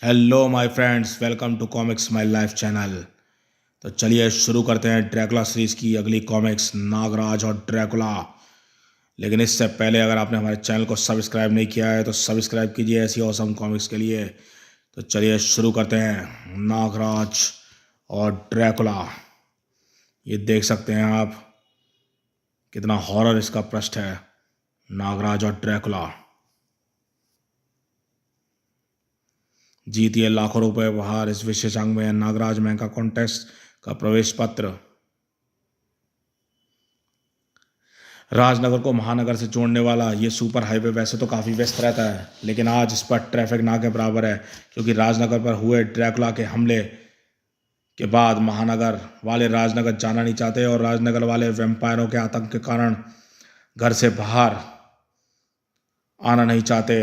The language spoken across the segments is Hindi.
Hello my friends, welcome to comics my life channel. तो चलिए शुरू करते हैं ड्रैकुला सीरीज की अगली कॉमिक्स नागराज और ड्रैकुला। लेकिन इससे पहले अगर आपने हमारे चैनल को सब्सक्राइब नहीं किया है तो सब्सक्राइब कीजिए ऐसी ऑसम कॉमिक्स के लिए। तो चलिए शुरू करते हैं नागराज और ड्रैकुला। ये देख सकते हैं आप कितना हॉरर इसका पृष्ठ है। नागराज और ड्रैकुला। जीतिए लाखों रुपए उपहार इस विशेषांक में नागराज मेहका कॉन्टेस्ट का प्रवेश पत्र। राजनगर को महानगर से जोड़ने वाला ये सुपर हाईवे वैसे तो काफ़ी व्यस्त रहता है, लेकिन आज इस पर ट्रैफिक ना के बराबर है, क्योंकि राजनगर पर हुए ड्रैकुला के हमले के बाद महानगर वाले राजनगर जाना नहीं चाहते और राजनगर वाले वैम्पायरों के आतंक के कारण घर से बाहर आना नहीं चाहते।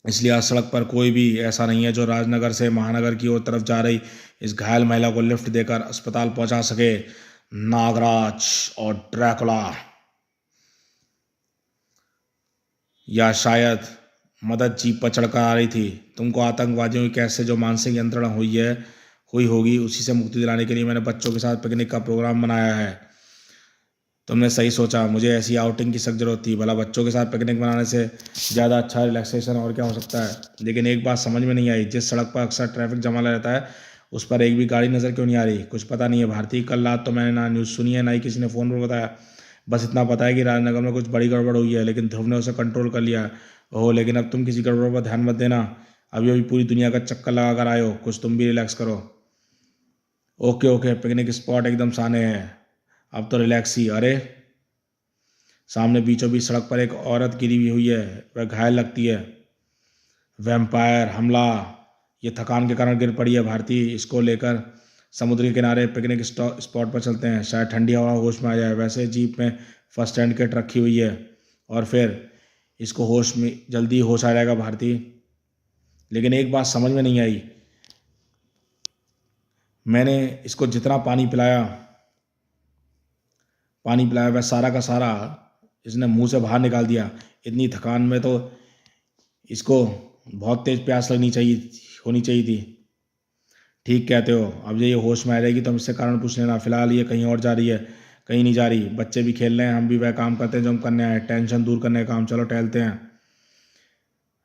इसलिए आज सड़क पर कोई भी ऐसा नहीं है जो राजनगर से महानगर की ओर तरफ जा रही इस घायल महिला को लिफ्ट देकर अस्पताल पहुंचा सके। नागराज और ड्रैकुला, या शायद मदद जीप पर चढ़कर आ रही थी। तुमको आतंकवादियों की कैद से जो मानसिक यंत्रणा हुई होगी, उसी से मुक्ति दिलाने के लिए मैंने बच्चों के साथ पिकनिक का प्रोग्राम बनाया है। तुमने सही सोचा, मुझे ऐसी आउटिंग की सख्त जरूरत थी। भला बच्चों के साथ पिकनिक मनाने से ज़्यादा अच्छा रिलैक्सेशन और क्या हो सकता है। लेकिन एक बात समझ में नहीं आई, जिस सड़क पर अक्सर ट्रैफिक जमा रहता है उस पर एक भी गाड़ी नज़र क्यों नहीं आ रही। कुछ पता नहीं है भारती, कल रात तो मैंने ना न्यूज़ सुनी है ना ही किसी ने फ़ोन पर बताया। बस इतना पता है कि राजनगर में कुछ बड़ी गड़बड़ हुई है, लेकिन ध्रुव ने उसे कंट्रोल कर लिया है। ओह, लेकिन अब तुम किसी गड़बड़ पर ध्यान मत देना। अभी अभी पूरी दुनिया का चक्कर लगा कर आए हो, कुछ तुम भी रिलैक्स करो। ओके ओके, पिकनिक स्पॉट एकदम सामने है, अब तो रिलैक्स ही। अरे सामने बीचों बीच सड़क पर एक औरत गिरी हुई है, वह घायल लगती है। वैम्पायर हमला, ये थकान के कारण गिर पड़ी है भारती। इसको लेकर समुद्र के किनारे पिकनिक स्पॉट पर चलते हैं, शायद ठंडी हवा होश में आ जाए। वैसे जीप में फर्स्ट एड किट रखी हुई है और फिर इसको होश में जल्दी होश आ जाएगा भारती। लेकिन एक बात समझ में नहीं आई, मैंने इसको जितना पानी पिलाया वह सारा का सारा इसने मुंह से बाहर निकाल दिया। इतनी थकान में तो इसको बहुत तेज प्यास होनी चाहिए थी। ठीक कहते हो, अब ये होश में आ जाएगी तो हम इससे कारण पूछ लेना। फिलहाल ये कहीं और जा रही है। कहीं नहीं जा रही, बच्चे भी खेल रहे हैं, हम भी वह काम करते हैं जो हम करने आए, टेंशन दूर करने का काम। चलो टहलते हैं।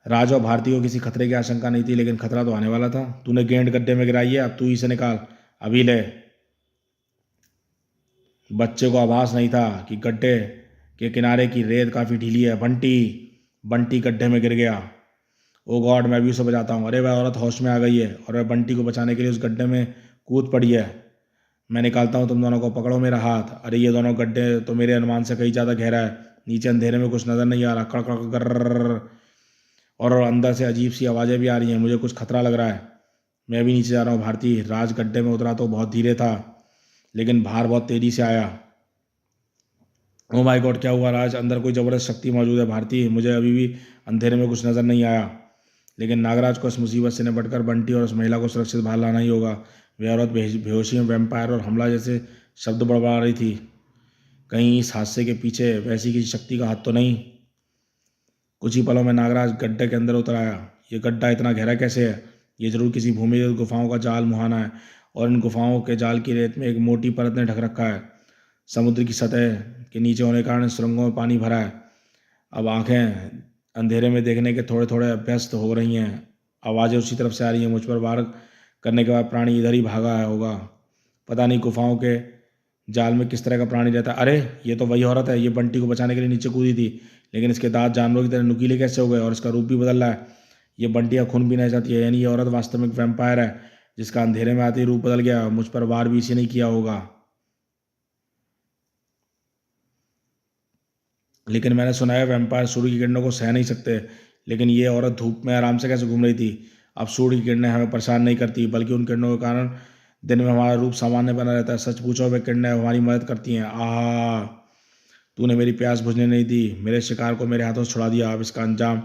राज और भारती को किसी खतरे की आशंका नहीं थी, लेकिन खतरा तो आने वाला था। तूने गेंद गड्ढे में गिराई है, अब तू इसे निकाल, अभी ले। बच्चे को आभास नहीं था कि गड्ढे के किनारे की रेत काफ़ी ढीली है। बंटी बंटी गड्ढे में गिर गया। ओ गॉड, मैं भी उसे बचाता हूँ। अरे वह औरत होश में आ गई है और वह बंटी को बचाने के लिए उस गड्ढे में कूद पड़ी है। मैं निकालता हूँ तुम दोनों को, पकड़ो मेरा हाथ। अरे ये दोनों गड्ढे तो मेरे अनुमान से कहीं ज़्यादा गहरा है। नीचे अंधेरे में कुछ नज़र नहीं आ रहा। कड़ कड़ कर, और अंदर से अजीब सी आवाज़ें भी आ रही हैं। मुझे कुछ खतरा लग रहा है। मैं भी नीचे जा रहा हूँ भारती। राज गड्ढे में उतरा तो बहुत धीरे था, लेकिन बाहर बहुत तेज़ी से आया। ओ माय गॉड, क्या हुआ राज? अंदर कोई ज़बरदस्त शक्ति मौजूद है भारती। मुझे अभी भी अंधेरे में कुछ नज़र नहीं आया, लेकिन नागराज को इस मुसीबत से निपटकर बंटी और उस महिला को सुरक्षित बाहर लाना ही होगा। वह औरत बेहोशी में वैम्पायर और हमला जैसे शब्द बड़बड़ा रही थी। कहीं इस हादसे के पीछे वैसी किसी शक्ति का हाथ तो नहीं। कुछ ही पलों में नागराज गड्ढे के अंदर उतर आया। ये गड्ढा इतना गहरा कैसे है? ये जरूर किसी भूमिगत गुफाओं का जाल मुहाना है, और इन गुफाओं के जाल की रेत में एक मोटी परत ने ढक रखा है। समुद्र की सतह के नीचे होने के कारण सुरंगों में पानी भरा है। अब आंखें अंधेरे में देखने के थोड़े थोड़े अभ्यस्त हो रही हैं। आवाज़ें उसी तरफ से आ रही हैं। मुझ पर वार करने के बाद प्राणी इधर ही भागा है होगा। पता नहीं गुफाओं के जाल में किस तरह का प्राणी रहता है। अरे ये तो वही औरत है, ये बंटी को बचाने के लिए नीचे कूदी थी, लेकिन इसके दांत जानवरों की तरह नुकीले कैसे हो गए और इसका रूप भी बदल रहा है। ये बंटी का खून पीना चाहती है, यानी ये औरत वास्तविक वैम्पायर है जिसका अंधेरे में आते ही रूप बदल गया। मुझ पर वार भी इसी ने किया होगा। लेकिन मैंने सुना है वैम्पायर सूर्य की किरणों को सह नहीं सकते। लेकिन ये औरत धूप में आराम से कैसे घूम रही थी? अब सूर्य की किरणें हमें परेशान नहीं करती, बल्कि उन किरणों के कारण दिन में हमारा रूप सामान्य बना रहता है। सच पूछो, वे किरणें हमारी मदद करती हैं। आह, तूने मेरी प्यास बुझने नहीं दी, मेरे शिकार को मेरे हाथों से छुड़ा दिया। अब इसका अंजाम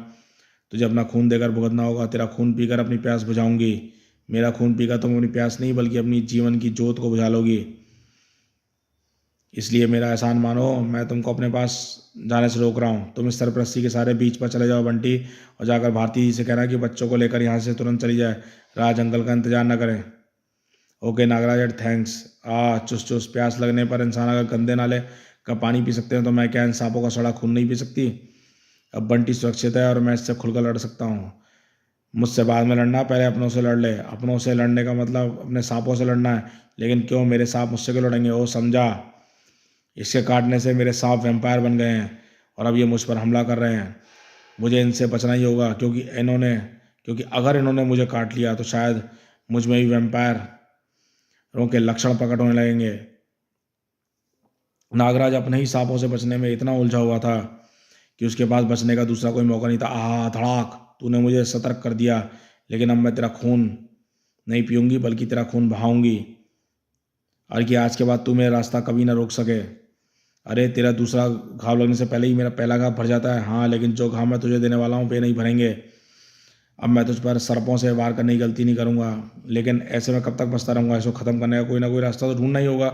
तुझे अपना खून देकर भुगतना होगा। तेरा खून पीकर अपनी प्यास बुझाऊंगी। मेरा खून पीकर तुम अपनी प्यास नहीं बल्कि अपनी जीवन की जोत को बुझा लोगी। इसलिए मेरा एहसान मानो, मैं तुमको अपने पास जाने से रोक रहा हूँ। तुम इस सरपरस्ती के सारे बीच पर चले जाओ बंटी, और जाकर भारती जी से कहना कि बच्चों को लेकर यहाँ से तुरंत चली जाए, राज अंकल का इंतजार न करें। Okay Nagraj and thanks. चुस चुस, प्यास लगने पर इंसान अगर गंदे नाले का पानी पी सकते हैं तो मैं क्या इन सांपों का सड़ा खून नहीं पी सकती? अब बंटी सुरक्षित है और मैं इससे खुलकर लड़ सकता हूँ। मुझसे बाद में लड़ना, पहले अपनों से लड़ ले। अपनों से लड़ने का मतलब अपने सांपों से लड़ना है। लेकिन क्यों, मेरे सांप मुझसे क्यों लड़ेंगे? ओ समझा, इसके काटने से मेरे सांप वैम्पायर बन गए हैं और अब ये मुझ पर हमला कर रहे हैं। मुझे इनसे बचना ही होगा, क्योंकि अगर इन्होंने मुझे काट लिया तो शायद मुझ में भी वैम्पायरों के लक्षण प्रकट होने लगेंगे। नागराज अपने ही सांपों से बचने में इतना उलझा हुआ था कि उसके पास बचने का दूसरा कोई मौका नहीं था। धड़ाक, तूने मुझे सतर्क कर दिया, लेकिन अब मैं तेरा खून नहीं पीऊंगी बल्कि तेरा खून बहाऊंगी, और कि आज के बाद तू मेरा रास्ता कभी ना रोक सके। अरे तेरा दूसरा घाव लगने से पहले ही मेरा पहला घाव भर जाता है। हाँ, लेकिन जो घाव मैं तुझे देने वाला हूँ वे नहीं भरेंगे। अब मैं तुझ पर सर्पों से वार करने की गलती नहीं करूँगा, लेकिन ऐसे में कब तक बचता रहूँगा? इसको ख़त्म करने का कोई ना कोई रास्ता तो ढूंढना ही होगा।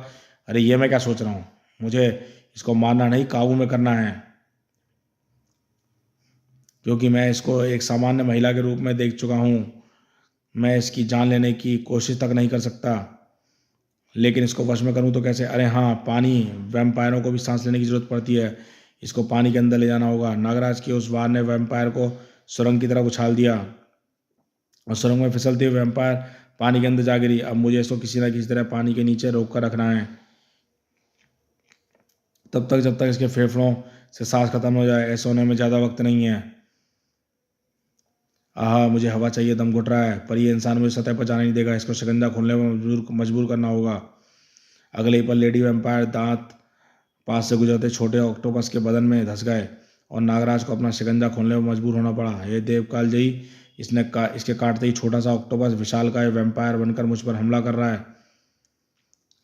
अरे ये मैं क्या सोच रहा हूँ, मुझे इसको मारना नहीं, काबू में करना है, क्योंकि मैं इसको एक सामान्य महिला के रूप में देख चुका हूँ। मैं इसकी जान लेने की कोशिश तक नहीं कर सकता, लेकिन इसको वश में करूँ तो कैसे? अरे हाँ, पानी, वैम्पायरों को भी सांस लेने की जरूरत पड़ती है, इसको पानी के अंदर ले जाना होगा। नागराज की उस वार ने वैम्पायर को सुरंग की तरफ उछाल दिया और सुरंग में फिसलते हुए वैम्पायर पानी के अंदर जा गिरी। अब मुझे इसको किसी न किसी तरह पानी के नीचे रोक कर रखना है, तब तक जब तक इसके फेफड़ों से सांस खत्म हो जाए। ऐसे होने में ज़्यादा वक्त नहीं है। मुझे हवा चाहिए, दम घुट रहा है, पर ये इंसान मुझे सतह पर जाने नहीं देगा। इसको शिकंजा खोलने में मजबूर करना होगा। अगले ही पल लेडी वैम्पायर दांत पास से गुजरते छोटे ऑक्टोपस के बदन में धंस गए और नागराज को अपना शिकंजा खोलने में मजबूर होना पड़ा। हे देवकाल जयी, इसके काटते ही छोटा सा ऑक्टोपस विशालकाय वैम्पायर बनकर मुझ पर हमला कर रहा है।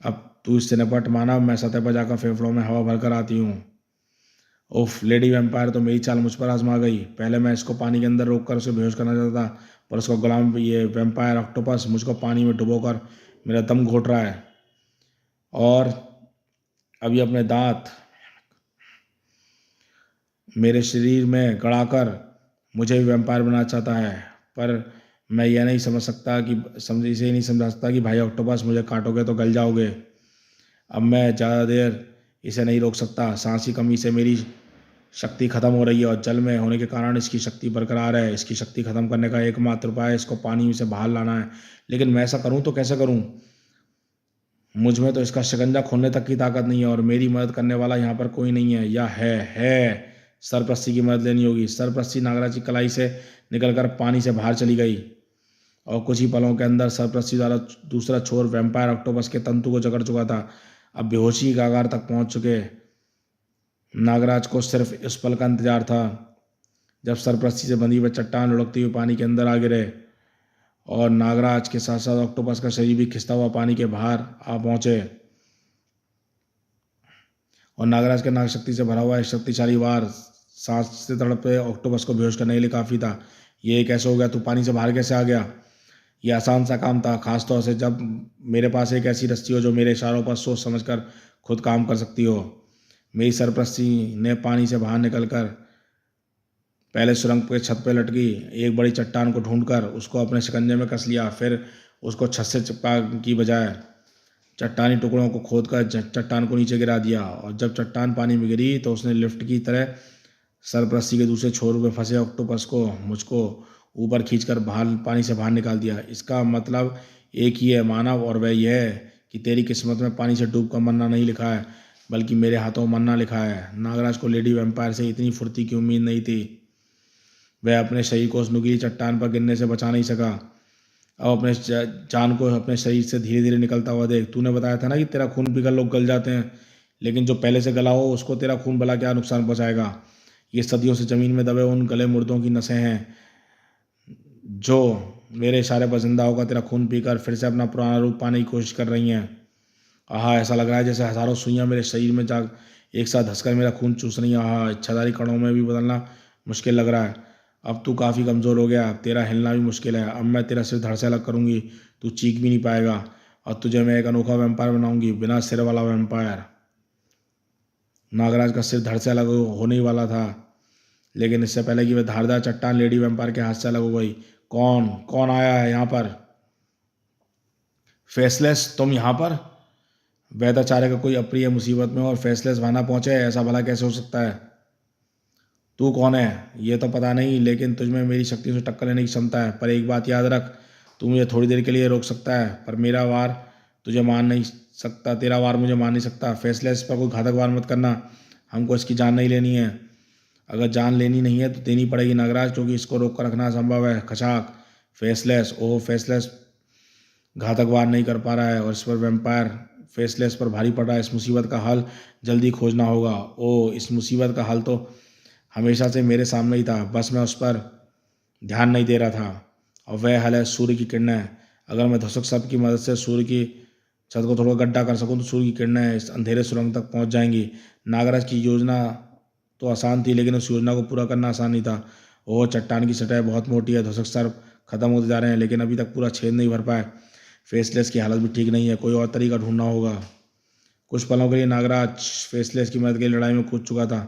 अब तू इससे निपट मानव, मैं सतह पर जाकर फेफड़ों में हवा भरकर आती हूँ। उफ, लेडी वैम्पायर तो मेरी चाल मुझ पर आजमा गई। पहले मैं इसको पानी के अंदर रोककर उसे बेहोश करना चाहता था, पर उसका गुलाम ये वैम्पायर ऑक्टोपस मुझको पानी में डुबोकर मेरा दम घोट रहा है और अभी अपने दांत मेरे शरीर में गड़ाकर मुझे भी वैम्पायर बनाना चाहता है। पर मैं यह नहीं समझ सकता कि इसे नहीं समझा सकता कि भाई ऑक्टोपस, मुझे काटोगे तो गल जाओगे। अब मैं ज़्यादा देर इसे नहीं रोक सकता। सांस की कमी से मेरी शक्ति खत्म हो रही है और जल में होने के कारण इसकी शक्ति बरकरार है। इसकी शक्ति खत्म करने का एकमात्र उपाय इसको पानी से बाहर लाना है, लेकिन मैं ऐसा करूं तो कैसे करूं? मुझ में तो इसका शिकंजा खोलने तक की ताकत नहीं है और मेरी मदद करने वाला यहाँ पर कोई नहीं है। या है सरप्रस्ती की मदद लेनी होगी। सरप्रस्ती नागराज की कलाई से निकलकर पानी से बाहर चली गई और कुछ ही पलों के अंदर सरप्रस्ती द्वारा दूसरा छोर वैम्पायर ऑक्टोपस के तंतु को जकड़ चुका था। अब बेहोशी के आकार तक पहुंच चुके नागराज को सिर्फ इस पल का इंतजार था जब सरप्रस्ती से बंधी हुई चट्टान लुढ़कती हुई पानी के अंदर आ गिरे और नागराज के साथ साथ ऑक्टोपस का शरीर भी खिंचता हुआ पानी के बाहर आ पहुंचे और नागराज के नाग शक्ति से भरा हुआ एक शक्तिशाली वार सांस से तड़पे ऑक्टोपस को बेहोश करने के लिए काफ़ी था। ये कैसे हो गया? तू पानी से बाहर कैसे आ गया? यह आसान सा काम था, खासतौर से जब मेरे पास एक ऐसी रस्सी हो जो मेरे इशारों पर सोच समझकर खुद काम कर सकती हो। मेरी सरप्रस्ती ने पानी से बाहर निकलकर पहले सुरंग के छत पर लटकी एक बड़ी चट्टान को ढूंढकर उसको अपने शिकंजे में कस लिया। फिर उसको छत से चिपका की बजाय चट्टानी टुकड़ों को खोदकर चट्टान को नीचे गिरा दिया और जब चट्टान पानी में गिरी तो उसने लिफ्ट की तरह सरप्रस्ती के दूसरे छोर में फंसे ऑक्टोपस को मुझको ऊपर खींचकर पानी से बाहर निकाल दिया। इसका मतलब एक ही है मानव, और वह यह है कि तेरी किस्मत में पानी से डूब कर मरना नहीं लिखा है, बल्कि मेरे हाथों में मरना लिखा है। नागराज को लेडी वैम्पायर से इतनी फुर्ती की उम्मीद नहीं थी। वह अपने शरीर को उस नुकीली चट्टान पर गिरने से बचा नहीं सका। अब अपने जान को अपने शरीर से धीरे धीरे निकलता हुआ देख। तूने बताया था ना कि तेरा खून पीकर लोग गल जाते हैं, लेकिन जो पहले से गला हो उसको तेरा खून भला क्या नुकसान पहुंचाएगा? ये सदियों से जमीन में दबे उन गले मुर्दों की नसें हैं जो मेरे इशारे पर जिंदा होकर तेरा खून पीकर फिर से अपना पुराना रूप पाने की कोशिश कर रही हैं। ऐसा लग रहा है जैसे हजारों सुइयां मेरे शरीर में जाग एक साथ धंसकर मेरा खून चूस रही हैं। इच्छाधारी कणों में भी बदलना मुश्किल लग रहा है। अब तू काफ़ी कमज़ोर हो गया, तेरा हिलना भी मुश्किल है। अब मैं तेरा सिर धड़ से अलग करूँगी, तू चीख भी नहीं पाएगा और तुझे मैं एक अनोखा वैम्पायर बनाऊंगी, बिना सिर वाला वैम्पायर। नागराज का सिर धड़ से अलग होने ही वाला था, लेकिन इससे पहले कि वह धारदार चट्टान लेडी वेम्पायर के हाथ से अलग हो गई। कौन कौन आया है यहाँ पर? फेसलेस, तुम यहाँ पर? वैदाचार्य का कोई अप्रिय मुसीबत में और फेसलेस वहां पहुंचे, ऐसा भला कैसे हो सकता है? तू कौन है ये तो पता नहीं, लेकिन तुझमें मेरी शक्ति से टक्कर लेने की क्षमता है। पर एक बात याद रख, तू मुझे थोड़ी देर के लिए रोक सकता है, पर मेरा वार तुझे मार नहीं सकता, तेरा वार मुझे मार नहीं सकता। फेसलेस पर कोई घातक वार मत करना, हमको इसकी जान नहीं लेनी है। अगर जान लेनी नहीं है तो देनी पड़ेगी नागराज, क्योंकि इसको रोक कर रखना असंभव है। खचाक। फेसलेस, ओह फेसलेस घातक वार नहीं कर पा रहा है और इस पर वेम्पायर फेसलेस पर भारी पड़ रहा है। इस मुसीबत का हल जल्दी खोजना होगा। ओह, इस मुसीबत का हल तो हमेशा से मेरे सामने ही था, बस मैं उस पर ध्यान नहीं दे रहा था। और वह हल है सूर्य की किरणें। अगर मैं धुसक सर्प की मदद से सूर्य की छत को थोड़ा गड्ढा कर सकूं तो सूर्य की किरणें इस अंधेरे सुरंग तक पहुंच जाएंगी। नागराज की योजना तो आसान थी, लेकिन उस योजना को पूरा करना आसान नहीं था। ओह, चट्टान की सतह बहुत मोटी है, धुसक सर्प खत्म होते जा रहे हैं, लेकिन अभी तक पूरा छेद नहीं भर पाए। फेसलेस की हालत भी ठीक नहीं है, कोई और तरीका ढूंढना होगा। कुछ पलों के लिए नागराज फेसलेस की मदद के लिए लड़ाई में कूद चुका था।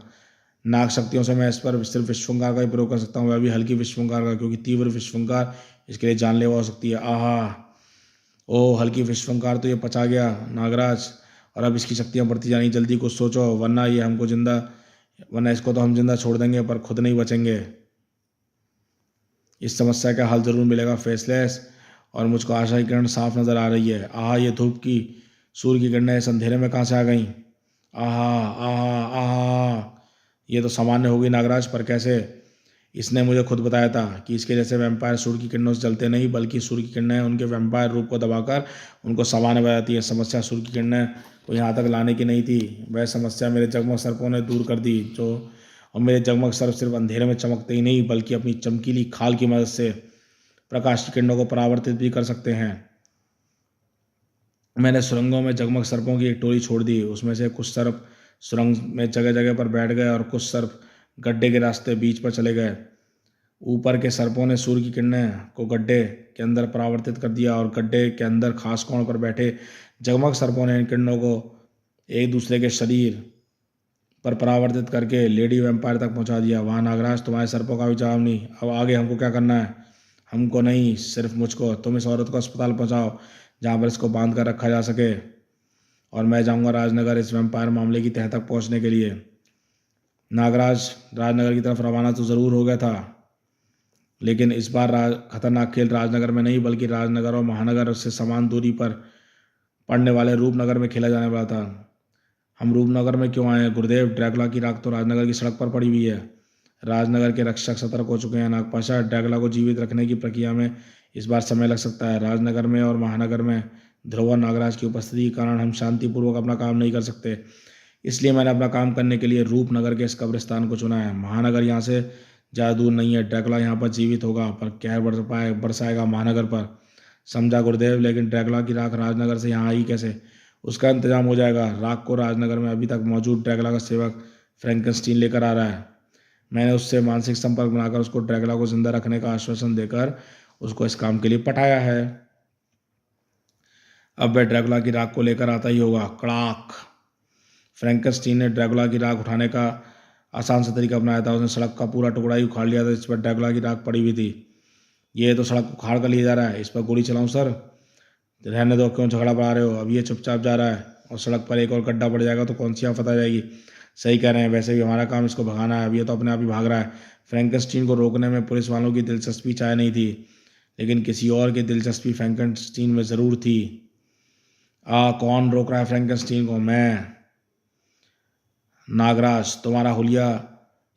नाग शक्तियों से मैं इस पर सिर्फ विश्वंकार का ही प्रयोग कर सकता हूँ, वह भी हल्की विश्वंकार का, क्योंकि तीव्र विश्वंकार इसके लिए जानलेवा हो सकती है। आहा, ओह हल्की विश्वंकार तो ये पचा गया नागराज, और अब इसकी शक्तियाँ बढ़ती जानी। जल्दी कुछ सोचो, वरना इसको तो हम जिंदा छोड़ देंगे पर खुद नहीं बचेंगे। इस समस्या का हल जरूर मिलेगा फेसलेस, और मुझको आशा की किरण साफ नजर आ रही है। आहा, ये धूप की सूर्य की किरणें इस अंधेरे में कहाँ से आ गई? आहा आहा आहा, ये तो सामान्य होगी नागराज, पर कैसे? इसने मुझे खुद बताया था कि इसके जैसे वैम्पायर सूर्य की किरणों से जलते नहीं, बल्कि सूर्य की किरणें उनके वैम्पायर रूप को दबाकर उनको सामान्य बनाती है। समस्या सूर्य की किरणें को यहाँ तक लाने की नहीं थी, वह समस्या मेरे जगमग सर्पों ने दूर कर दी। और मेरे जगमग सर्प सिर्फ अंधेरे में चमकते ही नहीं, बल्कि अपनी चमकीली खाल की मदद से प्रकाश की किरणों को परावर्तित भी कर सकते हैं। मैंने सुरंगों में जगमग सर्पों की एक टोली छोड़ दी, उसमें से कुछ सर्प सुरंग में जगह जगह पर बैठ गए और कुछ सर्प गड्ढे के रास्ते बीच पर चले गए। ऊपर के सर्पों ने सूर्य की किरणें को गड्ढे के अंदर परावर्तित कर दिया, और गड्ढे के अंदर खास कोण पर बैठे जगमग सर्पों ने इन किरणों को एक दूसरे के शरीर पर परावर्तित करके लेडी वैम्पायर तक पहुंचा दिया। वहाँ नागराज, तुम्हारे सर्पों का भी जवाब नहीं। अब आगे हमको क्या करना है? हमको नहीं, सिर्फ मुझको। तुम इस औरत को अस्पताल पहुंचाओ जहाँ पर इसको बांध कर रखा जा सके, और मैं जाऊंगा राजनगर इस वैम्पायर मामले की तह तक पहुंचने के लिए। नागराज राजनगर की तरफ रवाना तो ज़रूर हो गया था, लेकिन इस बार खतरनाक खेल राजनगर में नहीं, बल्कि राजनगर और महानगर से समान दूरी पर पड़ने वाले रूपनगर में खेला जाने वाला था। हम रूपनगर में क्यों आए हैं गुरुदेव? ड्रैकुला की राख तो राजनगर की सड़क पर पड़ी हुई है। राजनगर के रक्षक सतर्क हो चुके हैं नागपाशा। ड्रैकुला को जीवित रखने की प्रक्रिया में इस बार समय लग सकता है। राजनगर में और महानगर में ध्रुव और नागराज की उपस्थिति के कारण हम शांतिपूर्वक अपना काम नहीं कर सकते, इसलिए मैंने अपना काम करने के लिए रूपनगर के इस कब्रिस्तान को चुना है। महानगर यहाँ से ज़्यादा दूर नहीं है। ड्रैकुला यहाँ पर जीवित होगा, पर कहर बरसाएगा महानगर पर। समझा गुरुदेव, लेकिन ड्रैकुला की राख राजनगर से यहाँ आई कैसे? उसका इंतजाम हो जाएगा। राख को राजनगर में अभी तक मौजूद ड्रैकुला का सेवक फ्रैंकनस्टीन लेकर आ रहा है। मैंने उससे मानसिक संपर्क बनाकर उसको ड्रैकुला को जिंदा रखने का आश्वासन देकर उसको इस काम के लिए पटाया है। अब वह ड्रैकुला की राख को लेकर आता ही होगा। कड़ाक। फ्रैंकनस्टीन ने ड्रैकुला की राख उठाने का आसान सा तरीका अपनाया था। उसने सड़क का पूरा टुकड़ा ही उखाड़ लिया था जिस पर ड्रैकुला की राख पड़ी हुई थी। ये तो सड़क उखाड़ कर लिए जा रहा है, इस पर गोली चलाऊं सर? रहने दो, क्यों झगड़ा बढ़ा रहे हो? अब ये चुपचाप जा रहा है, और सड़क पर एक और गड्ढा पड़ जाएगा तो कौन सी आफत आ जाएगी। सही कह रहे हैं, वैसे भी हमारा काम इसको भगाना है। अब ये तो अपने आप ही भाग रहा है। फ्रैंकनस्टीन को रोकने में पुलिस वालों की दिलचस्पी चाहे नहीं थी, लेकिन किसी और की दिलचस्पी फ्रैंकनस्टीन में ज़रूर थी। कौन रोक रहा है फ्रैंकनस्टीन को? मैं। नागराज, तुम्हारा हुलिया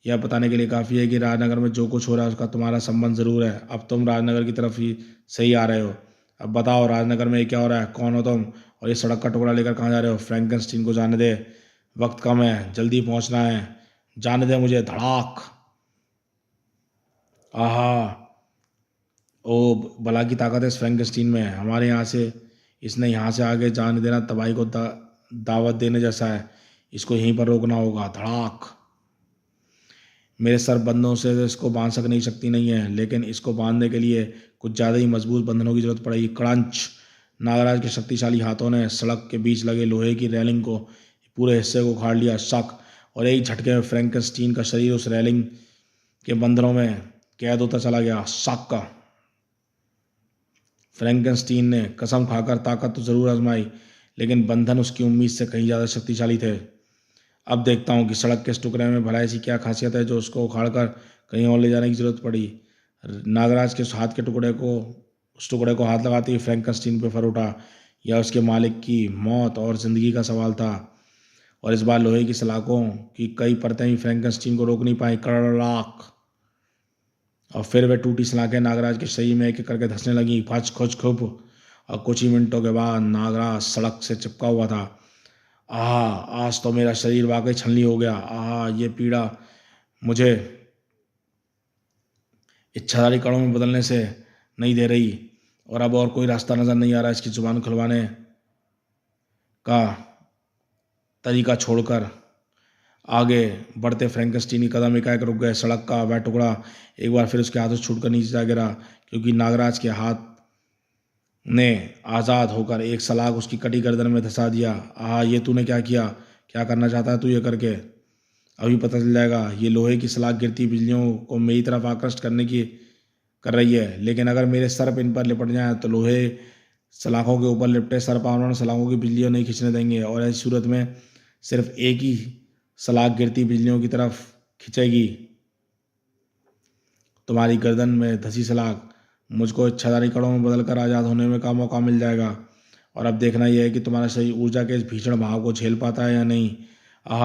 यह बताने के लिए काफ़ी है कि राजनगर में जो कुछ हो रहा है उसका तुम्हारा संबंध ज़रूर है। अब तुम राजनगर की तरफ ही सही आ रहे हो। अब बताओ राजनगर में क्या हो रहा है? कौन हो तुम, और ये सड़क का टुकड़ा लेकर कहाँ जा रहे हो? फ्रैंकनस्टीन को जाने दे, वक्त कम है, जल्दी पहुंचना है। जाने दे मुझे। धड़ाक। आहा, ओ भला की ताकत है इस फ्रैंकनस्टीन में। हमारे यहाँ से इसने यहाँ से आगे जाने देना तबाही को दावत देने जैसा है। इसको यहीं पर रोकना होगा। धड़ाक। मेरे सर बंधनों से इसको बांध सकने की शक्ति नहीं है, लेकिन इसको बांधने के लिए कुछ ज़्यादा ही मजबूत बंधनों की जरूरत पड़ेगी। क्रंच। नागराज के शक्तिशाली हाथों ने सड़क के बीच लगे लोहे की रेलिंग को पूरे हिस्से को उखाड़ लिया। शक। और एक झटके में फ्रैंकनस्टीन का शरीर उस रेलिंग के बंधनों में कैद होता चला गया। साका। फ्रैंकनस्टीन ने कसम खाकर ताकत तो जरूर आजमाई, लेकिन बंधन उसकी उम्मीद से कहीं ज़्यादा शक्तिशाली थे। अब देखता हूँ कि सड़क के इस टुकड़े में भला ऐसी क्या खासियत है जो उसको उखाड़कर कहीं और ले जाने की जरूरत पड़ी। नागराज के उस हाथ के टुकड़े को हाथ लगाते ही फ्रैंकनस्टीन पे फर उठा। यह उसके मालिक की मौत और जिंदगी का सवाल था, और इस बार लोहे की सलाखों की कई परतें भी फ्रैंकनस्टीन को रोक नहीं पाई। कड़लाक। और फिर वे टूटी सलाखें नागराज के शरीर में एक एक करके धंसने लगी। फच खुच खुप। और कुछ ही मिनटों के बाद नागराज सड़क से चिपका हुआ था। आज तो मेरा शरीर वाकई छलनी हो गया। ये पीड़ा मुझे इच्छाधारी कणों में बदलने से नहीं दे रही, और अब और कोई रास्ता नजर नहीं आ रहा इसकी जुबान खुलवाने का तरीका छोड़कर। आगे बढ़ते फ्रैंकनस्टीन की कदम एकाएक रुक गए। सड़क का वह टुकड़ा एक बार फिर उसके हाथों से छूटकर नीचे जा गिरा, क्योंकि नागराज के हाथ ने आज़ाद होकर एक सलाख उसकी कटी गर्दन में धंसा दिया। ये तूने क्या किया? क्या करना चाहता है तू ये करके? अभी पता चल जाएगा। ये लोहे की सलाख गिरती बिजलियों को मेरी तरफ आकृष्ट कर रही है, लेकिन अगर मेरे सर्प इन पर लिपट जाए तो लोहे सलाखों के ऊपर लिपटे सर्प आवरण सलाखों की बिजलियों नहीं खींचने देंगे, और ऐसी सूरत में सिर्फ एक ही सलाख गिरती बिजलियों की तरफ खींचेगी। तुम्हारी गर्दन में धसी सलाख मुझको इच्छाधारी कणों में बदलकर आज़ाद होने में का मौका मिल जाएगा, और अब देखना यह है कि तुम्हारा शरीर ऊर्जा के इस भीषण भाव को झेल पाता है या नहीं।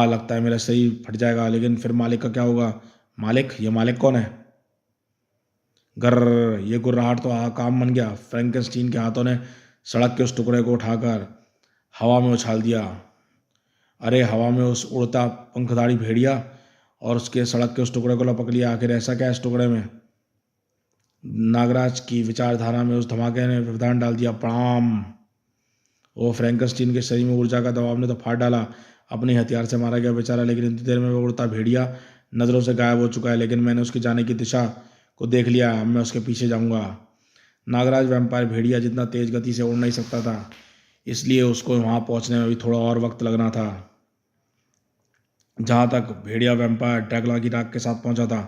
लगता है मेरा शरीर फट जाएगा, लेकिन फिर मालिक का क्या होगा? मालिक? ये मालिक कौन है? गर्र। ये गुर्राहट तो काम बन गया। फ्रैंकनस्टीन के हाथों ने सड़क के उस टुकड़े को उठाकर हवा में उछाल दिया। अरे हवा में उस उड़ता पंखधारी भेड़िया और उसके सड़क के उस टुकड़े को लपक लिया। आखिर ऐसा क्या इस टुकड़े में? नागराज की विचारधारा में उस धमाके ने व्यवधान डाल दिया। प्रणाम। वो फ्रैंकनस्टीन के शरीर में ऊर्जा का दबाव ने तो फाड़ डाला। अपने हथियार से मारा गया बेचारा, लेकिन इतनी देर में वो उड़ता भेड़िया नजरों से गायब हो चुका है। लेकिन मैंने उसके जाने की दिशा को देख लिया। अब मैं उसके पीछे जाऊंगा। नागराज वैम्पायर भेड़िया जितना तेज गति से उड़ नहीं सकता था, इसलिए उसको वहां पहुंचने में भी थोड़ा और वक्त लगना था। जहां तक भेड़िया वैम्पायर ड्रैगुला की नाक के साथ पहुंचा था।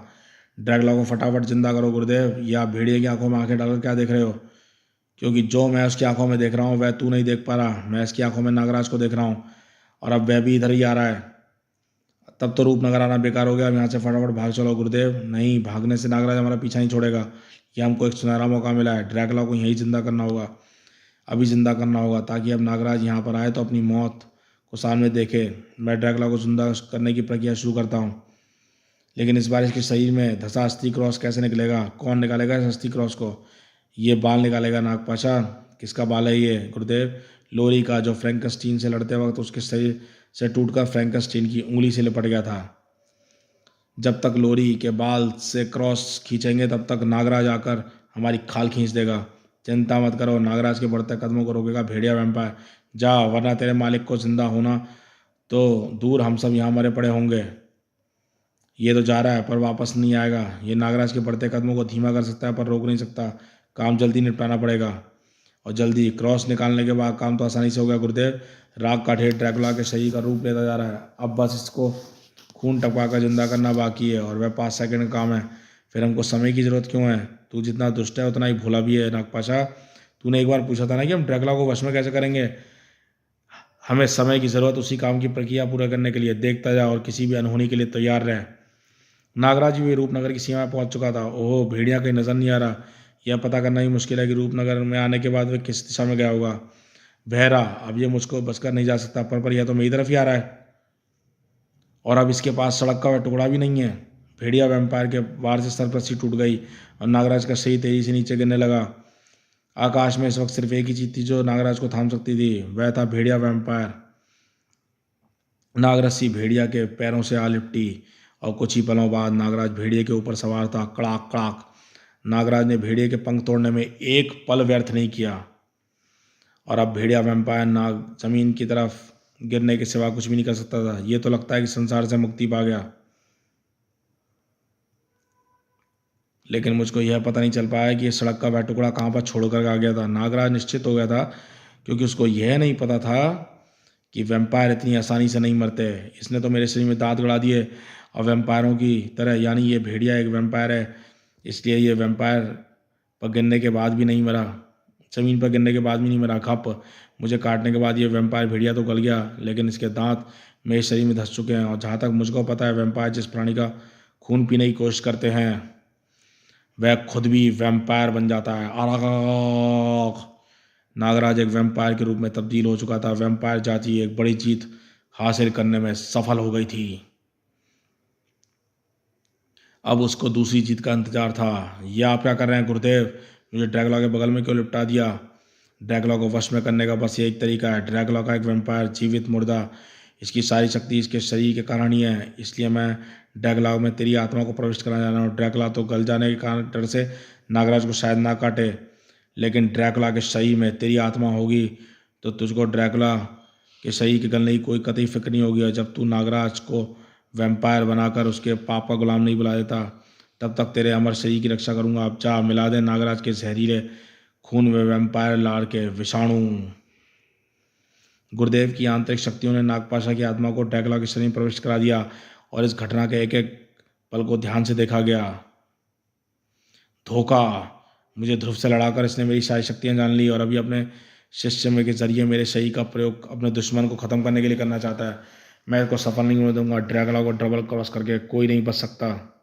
ड्रैगुला को फटाफट जिंदा करो गुरुदेव। या आप भेड़िए की आंखों में आंखें डालकर क्या देख रहे हो? क्योंकि जो मैं उसकी आंखों में देख रहा हूँ वह तू नहीं देख पा रहा। मैं इसकी आंखों में नागराज को देख रहा हूँ, और अब वह भी इधर ही आ रहा है। तब तो रूपनगर आना बेकार हो गया। अब यहाँ से फटाफट भाग चलो गुरुदेव। नहीं, भागने से नागराज हमारा पीछा नहीं छोड़ेगा। ये हमको एक सुनहरा मौका मिला है। ड्रैगुला को यहीं जिंदा करना होगा, अभी जिंदा करना होगा, ताकि अब नागराज यहाँ पर आए तो अपनी मौत को सामने देखे। मैं ड्रैगुला को जिंदा करने की प्रक्रिया शुरू करता हूँ, लेकिन इस बार इसके शरीर में धसा अस्थि क्रॉस कैसे निकलेगा? कौन निकालेगा इस अस्थि क्रॉस को? ये बाल निकालेगा नागपाशा। किसका बाल है ये गुरुदेव? लोरी का, जो फ्रैंकनस्टीन से लड़ते वक्त उसके शरीर से टूटकर फ्रैंकनस्टीन की उंगली से लिपट गया था। जब तक लोरी के बाल से क्रॉस खींचेंगे तब तक नागराज आकर हमारी खाल खींच देगा। चिंता मत करो, नागराज के बढ़ते कदमों को रोकेगा भेड़िया वैम्पायर। जा, वरना तेरे मालिक को जिंदा होना तो दूर, हम सब यहाँ मरे पड़े होंगे। ये तो जा रहा है पर वापस नहीं आएगा। ये नागराज के बढ़ते कदमों को धीमा कर सकता है पर रोक नहीं सकता। काम जल्दी निपटाना पड़ेगा, और जल्दी। क्रॉस निकालने के बाद काम तो आसानी से हो गया गुरुदेव। राग का ढेर ड्रैगुला के शरीर का रूप लेता जा रहा है। अब बस इसको खून टपकाकर जिंदा करना बाकी है, और वह 5 सेकंड का काम है। फिर हमको समय की जरूरत क्यों है? तू जितना दुष्ट है उतना ही भोला भी है नागपाशा। तूने एक बार पूछा था ना कि हम ड्रैगुला को वश में कैसे करेंगे। हमें समय की जरूरत उसी काम की प्रक्रिया पूरा करने के लिए। देखता जा और किसी भी अनहोनी के लिए तैयार रहे। नागराज भी रूपनगर की सीमा में पहुंच चुका था। ओहो, भेड़िया कहीं नजर नहीं आ रहा। यह पता करना ही मुश्किल है कि रूपनगर में आने के बाद वह किस दिशा में गया होगा। बहरा, अब ये मुझको बचकर नहीं जा सकता। पर यह तो मेरी तरफ ही आ रहा है, और अब इसके पास सड़क का वह टुकड़ा भी नहीं है। भेड़िया वैम्पायर के वार से सरपरस्ती टूट गई, और नागराज का शरीर तेजी से नीचे गिरने लगा। आकाश में इस वक्त सिर्फ एक ही चीज थी जो नागराज को थाम सकती थी, वह था भेड़िया वैम्पायर। नागरस्सी भेड़िया के पैरों से आ लिपटी, और कुछ ही पलों बाद नागराज भेड़िए के ऊपर सवार था। कड़ाक कड़ाक। नागराज ने भेड़िए के पंख तोड़ने में एक पल व्यर्थ नहीं किया, और अब भेड़िया वैम्पायर नाग जमीन की तरफ गिरने के सिवा कुछ भी नहीं कर सकता था। ये तो लगता है कि संसार से मुक्ति पा गया, लेकिन मुझको यह पता नहीं चल पाया कि ये सड़क का वह टुकड़ा कहाँ पर छोड़कर आ गया था। नागराज निश्चित हो गया था, क्योंकि उसको यह नहीं पता था कि वैम्पायर इतनी आसानी से नहीं मरते। इसने तो मेरे शरीर में दांत गड़ा दिए और वैम्पायरों की तरह, यानी ये भेड़िया एक वैम्पायर है, इसलिए ये वैम्पायर पर गिरने के बाद भी नहीं मरा, ज़मीन पर गिरने के बाद भी नहीं मरा। खप मुझे काटने के बाद ये वैम्पायर भेड़िया तो गल गया, लेकिन इसके दांत मेरे शरीर में धंस चुके हैं। और जहाँ तक मुझको पता है, वैम्पायर जिस प्राणी का खून पीने की कोशिश करते हैं वह खुद भी वैम्पायर बन जाता है। आराग! नागराज एक वैम्पायर के रूप में तब्दील हो चुका था। वैम्पायर जाति एक बड़ी जीत हासिल करने में सफल हो गई थी। अब उसको दूसरी जीत का इंतजार था। ये आप क्या कर रहे हैं गुरुदेव? मुझे ड्रैकुला के बगल में क्यों लिपटा दिया? ड्रैकुला को वश में करने का बस एक तरीका है। ड्रैकुला का एक वैम्पायर जीवित मुर्दा, इसकी सारी शक्ति इसके शरीर के कारण ही है। इसलिए मैं ड्रैकुला में तेरी आत्मा को प्रविष्ट कराना जा रहा हूँ। ड्रैकुला तो गल जाने के कारण डर से नागराज को शायद ना काटे, लेकिन ड्रैकुला के शरीर में तेरी आत्मा होगी तो तुझको ड्रैकुला के शरीर के गलने की कोई कतई फिक्र नहीं होगी। और जब तू नागराज को वैम्पायर बनाकर उसके पाप का गुलाम नहीं बुला देता, तब तक तेरे अमर शरीर की रक्षा करूंगा। अब जा, मिला दे नागराज के जहरीले खून में वैम्पायर लार के विषाणु। गुरुदेव की आंतरिक शक्तियों ने नागपाशा की आत्मा को ड्रैकुला के शरीर में प्रवेश करा दिया और इस घटना के एक एक पल को ध्यान से देखा गया। धोखा! मुझे ध्रुव से लड़ाकर इसने मेरी सारी शक्तियां जान ली और अभी अपने शिष्य में के जरिए मेरे शरीर का प्रयोग अपने दुश्मन को खत्म करने के लिए करना चाहता है। मैं इसको सफल नहीं होने दूंगा। ड्रैकुला को डबल क्रॉस करके कोई नहीं बच सकता।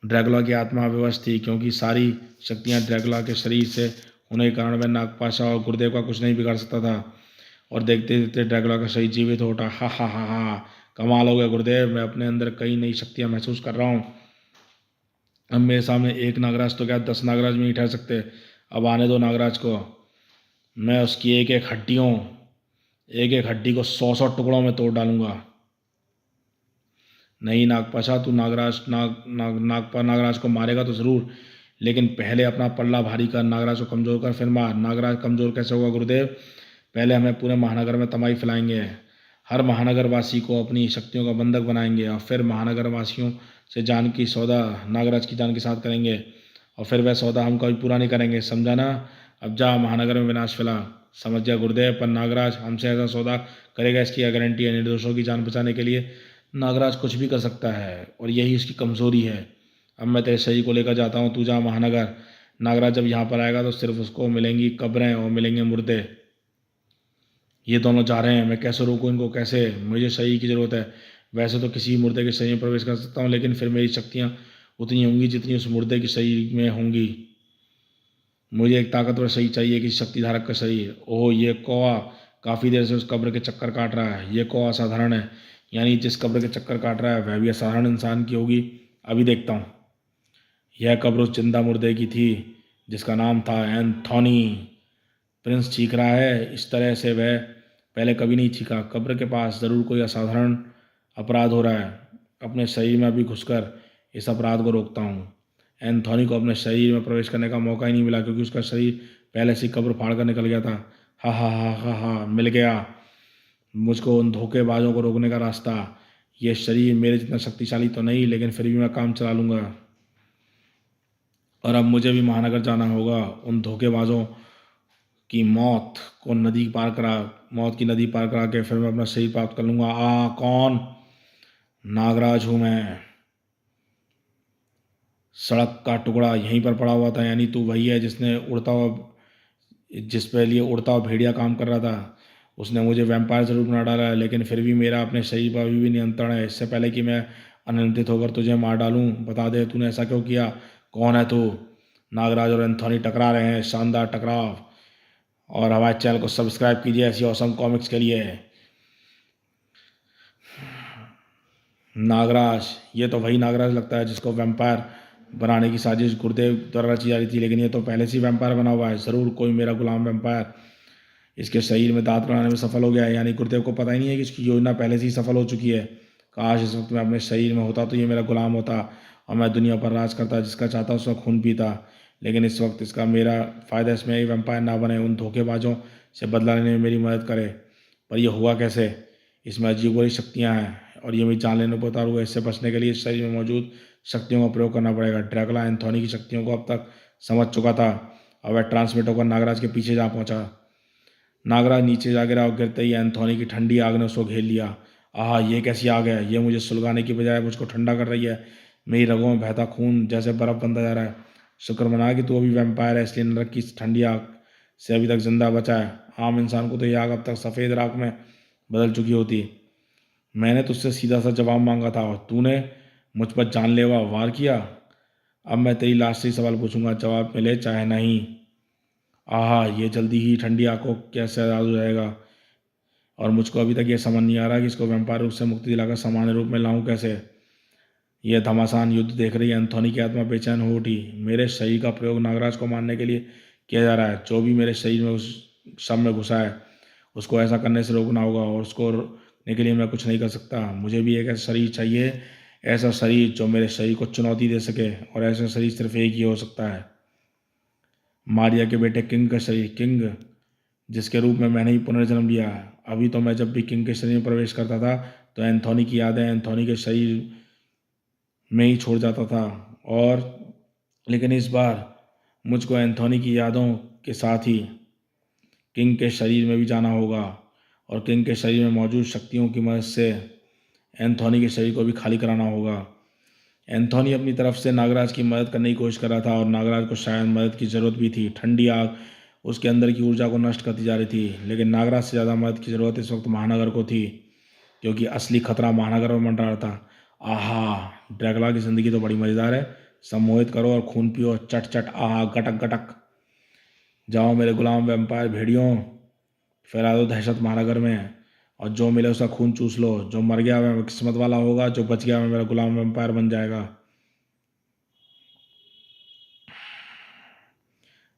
ड्रैकुला की आत्मा विवश थी, क्योंकि सारी शक्तियां ड्रैकुला के शरीर से होने के कारण वह नागपाशा और गुरुदेव का कुछ नहीं बिगाड़ सकता था। और देखते देखते ड्रैकुला का शरीर जीवित हो उठा। हा हा हा हा! कमाल हो गया गुरुदेव, मैं अपने अंदर कई नई शक्तियां महसूस कर रहा हूँ। अब मेरे सामने एक नागराज तो क्या 10 नागराज भी नहीं ठहर सकते। अब आने दो नागराज को। मैं उसकी एक एक हड्डी को 100 टुकड़ों में तोड़ डालूंगा। नहीं नागपाशा, तू नागराज को मारेगा तो जरूर, लेकिन पहले अपना पल्ला भारी कर, नागराज को कमजोर कर, फिर मार। नागराज कमजोर कैसे होगा गुरुदेव? पहले हमें पूरे महानगर में तमाई फैलाएंगे, हर महानगर वासी को अपनी शक्तियों का बंधक बनाएंगे, और फिर महानगर वासियों से जान की सौदा नागराज की जान के साथ करेंगे, और फिर वह सौदा हम कभी पूरा नहीं करेंगे, समझा ना? अब जा, महानगर में विनाश फैला। समझ गया गुरुदेव, पर नागराज हमसे ऐसा सौदा करेगा, इसकी क्या गारंटी है? निर्दोषों की जान बचाने के लिए नागराज कुछ भी कर सकता है, और यही उसकी कमजोरी है। अब मैं तेरे शरीर को लेकर जाता हूँ, तू जा महानगर। नागराज जब यहाँ पर आएगा तो सिर्फ उसको मिलेंगी कब्रें और मिलेंगे मुर्दे। ये दोनों जा रहे हैं, मैं कैसे रोकूं इनको? कैसे? मुझे शरीर की ज़रूरत है। वैसे तो किसी मुर्दे के शरीर में प्रवेश कर सकता हूँ, लेकिन फिर मेरी शक्तियाँ उतनी होंगी जितनी उस मुर्दे के शरीर में होंगी। मुझे एक ताकतवर शरीर चाहिए, कि शक्ति धारक का शरीर। ओह, ये कौवा काफ़ी देर से उस कब्र के चक्कर काट रहा है। ये कौवा असाधारण है, यानी जिस कब्र के चक्कर काट रहा है वह भी असाधारण इंसान की होगी। अभी देखता हूँ। यह कब्र उस जिंदा मुर्दे की थी जिसका नाम था एंथोनी। प्रिंस चीख रहा है, इस तरह से वह पहले कभी नहीं चीखा। कब्र के पास ज़रूर कोई असाधारण अपराध हो रहा है। अपने शरीर में अभी घुसकर इस अपराध को रोकता हूँ। एंथोनी को अपने शरीर में प्रवेश करने का मौका ही नहीं मिला, क्योंकि उसका शरीर पहले से ही कब्र फाड़ कर निकल गया था। हा हा हा हा हा! मिल गया मुझको उन धोखेबाजों को रोकने का रास्ता। ये शरीर मेरे जितना शक्तिशाली तो नहीं, लेकिन फिर भी मैं काम चला लूँगा। और अब मुझे भी महानगर जाना होगा। उन धोखेबाजों की मौत की नदी पार करा के फिर मैं अपना शरीर प्राप्त कर लूँगा। कौन? नागराज हूँ मैं। सड़क का टुकड़ा यहीं पर पड़ा हुआ था, यानी तू वही है जिस पे लिए उड़ता हुआ भेड़िया काम कर रहा था। उसने मुझे वैम्पायर जरूर बना डाला है, लेकिन फिर भी मेरा अपने शरीर पर अभी भी नियंत्रण है। इससे पहले कि मैं अनियंत्रित होकर तुझे मार डालूं, बता दे तूने ऐसा क्यों किया? कौन है तू? नागराज और एंथोनी टकरा रहे हैं, शानदार टकराव। और हमारे चैनल को सब्सक्राइब कीजिए ऐसी ऑसम कॉमिक्स के लिए। नागराज, ये तो वही नागराज लगता है जिसको वैम्पायर बनाने की साजिश गुरुदेव द्वारा रची जा रही थी, लेकिन ये तो पहले से ही वैम्पायर बना हुआ है। ज़रूर कोई मेरा गुलाम वैम्पायर इसके शरीर में दांत बनाने में सफल हो गया है, यानी गुरुदेव को पता ही नहीं है कि इसकी योजना पहले से ही सफल हो चुकी है। काश इस वक्त मैं अपने शरीर में होता तो ये मेरा गुलाम होता और मैं दुनिया पर राज करता, जिसका चाहता उसका खून पीता। लेकिन इस वक्त इसका मेरा फ़ायदा इसमें ही वैम्पायर ना बने, उन धोखेबाजों से बदला लेने में मेरी मदद करे। पर यह हुआ कैसे? इसमें अजीब बड़ी शक्तियाँ हैं और ये मैं जान लेने पर उतार हुआ। इससे बचने के लिए इस शरीर में मौजूद शक्तियों का प्रयोग करना पड़ेगा। ड्रैकुला एंथोनी की शक्तियों को अब तक समझ चुका था और वह ट्रांसमिट होकर नागराज के पीछे जा पहुंचा। नागराज नीचे जा गिरा और गिरते ही एंथोनी की ठंडी आग ने उसको घेर लिया। आह, ये कैसी आग है! ये मुझे सुलगाने की बजाय मुझको ठंडा कर रही है। मेरी रगों में बहता खून जैसे बर्फ बनता जा रहा है। शुक्र मना कि तू अभी वैम्पायर है, इसलिए नरक की ठंडी आग से अभी तक जिंदा बचा है। आम इंसान को तो यह आग अब तक सफ़ेद राख में बदल चुकी होती। मैंने तुझसे सीधा सा जवाब मांगा था और तूने मुझ पर जानलेवा वार किया। अब मैं तेरी लास्ट से ही सवाल पूछूंगा, जवाब मिले चाहे नहीं। आहा, ये जल्दी ही ठंडी आग को कैसे आज़ाद हो जाएगा, और मुझको अभी तक ये समझ नहीं आ रहा कि इसको वैम्पायर रूप से मुक्ति दिलाकर सामान्य रूप में लाऊं कैसे। यह घमासान युद्ध देख रही एंथोनी की आत्मा बेचैन हो उठी। मेरे शरीर का प्रयोग नागराज को मारने के लिए किया जा रहा है। जो भी मेरे शरीर में उस शव में घुसा है उसको ऐसा करने से रोकना होगा, और उसको रोकने के लिए मैं कुछ नहीं कर सकता। मुझे भी एक ऐसा शरीर चाहिए, ऐसा शरीर जो मेरे शरीर को चुनौती दे सके, और ऐसा शरीर सिर्फ एक ही हो सकता है, मारिया के बेटे किंग का शरीर। किंग जिसके रूप में मैंने ही पुनर्जन्म लिया। अभी तो मैं जब भी किंग के शरीर में प्रवेश करता था तो एंथोनी की यादें एंथोनी के शरीर में ही छोड़ जाता था, और लेकिन इस बार मुझको एंथोनी की यादों के साथ ही किंग के शरीर में भी जाना होगा, और किंग के शरीर में मौजूद शक्तियों की मदद से एंथोनी के शरीर को भी खाली कराना होगा। एंथोनी अपनी तरफ से नागराज की मदद करने की कोशिश कर रहा था, और नागराज को शायद मदद की ज़रूरत भी थी। ठंडी आग उसके अंदर की ऊर्जा को नष्ट करती जा रही थी, लेकिन नागराज से ज़्यादा मदद की ज़रूरत इस वक्त महानगर को थी, क्योंकि असली खतरा महानगर में मंडरा रहा था। आहा, ड्रैकुला की ज़िंदगी तो बड़ी मज़ेदार है। सम्मोहित करो और खून पियो, चट चट, आहा, गटक गटक। जाओ मेरे गुलाम वैम्पायर भेड़ियों, फैला दो दहशत महानगर में, और जो मिले उसका खून चूस लो। जो मर गया वह किस्मत वाला होगा, जो बच गया वह मेरा गुलाम वैम्पायर बन जाएगा।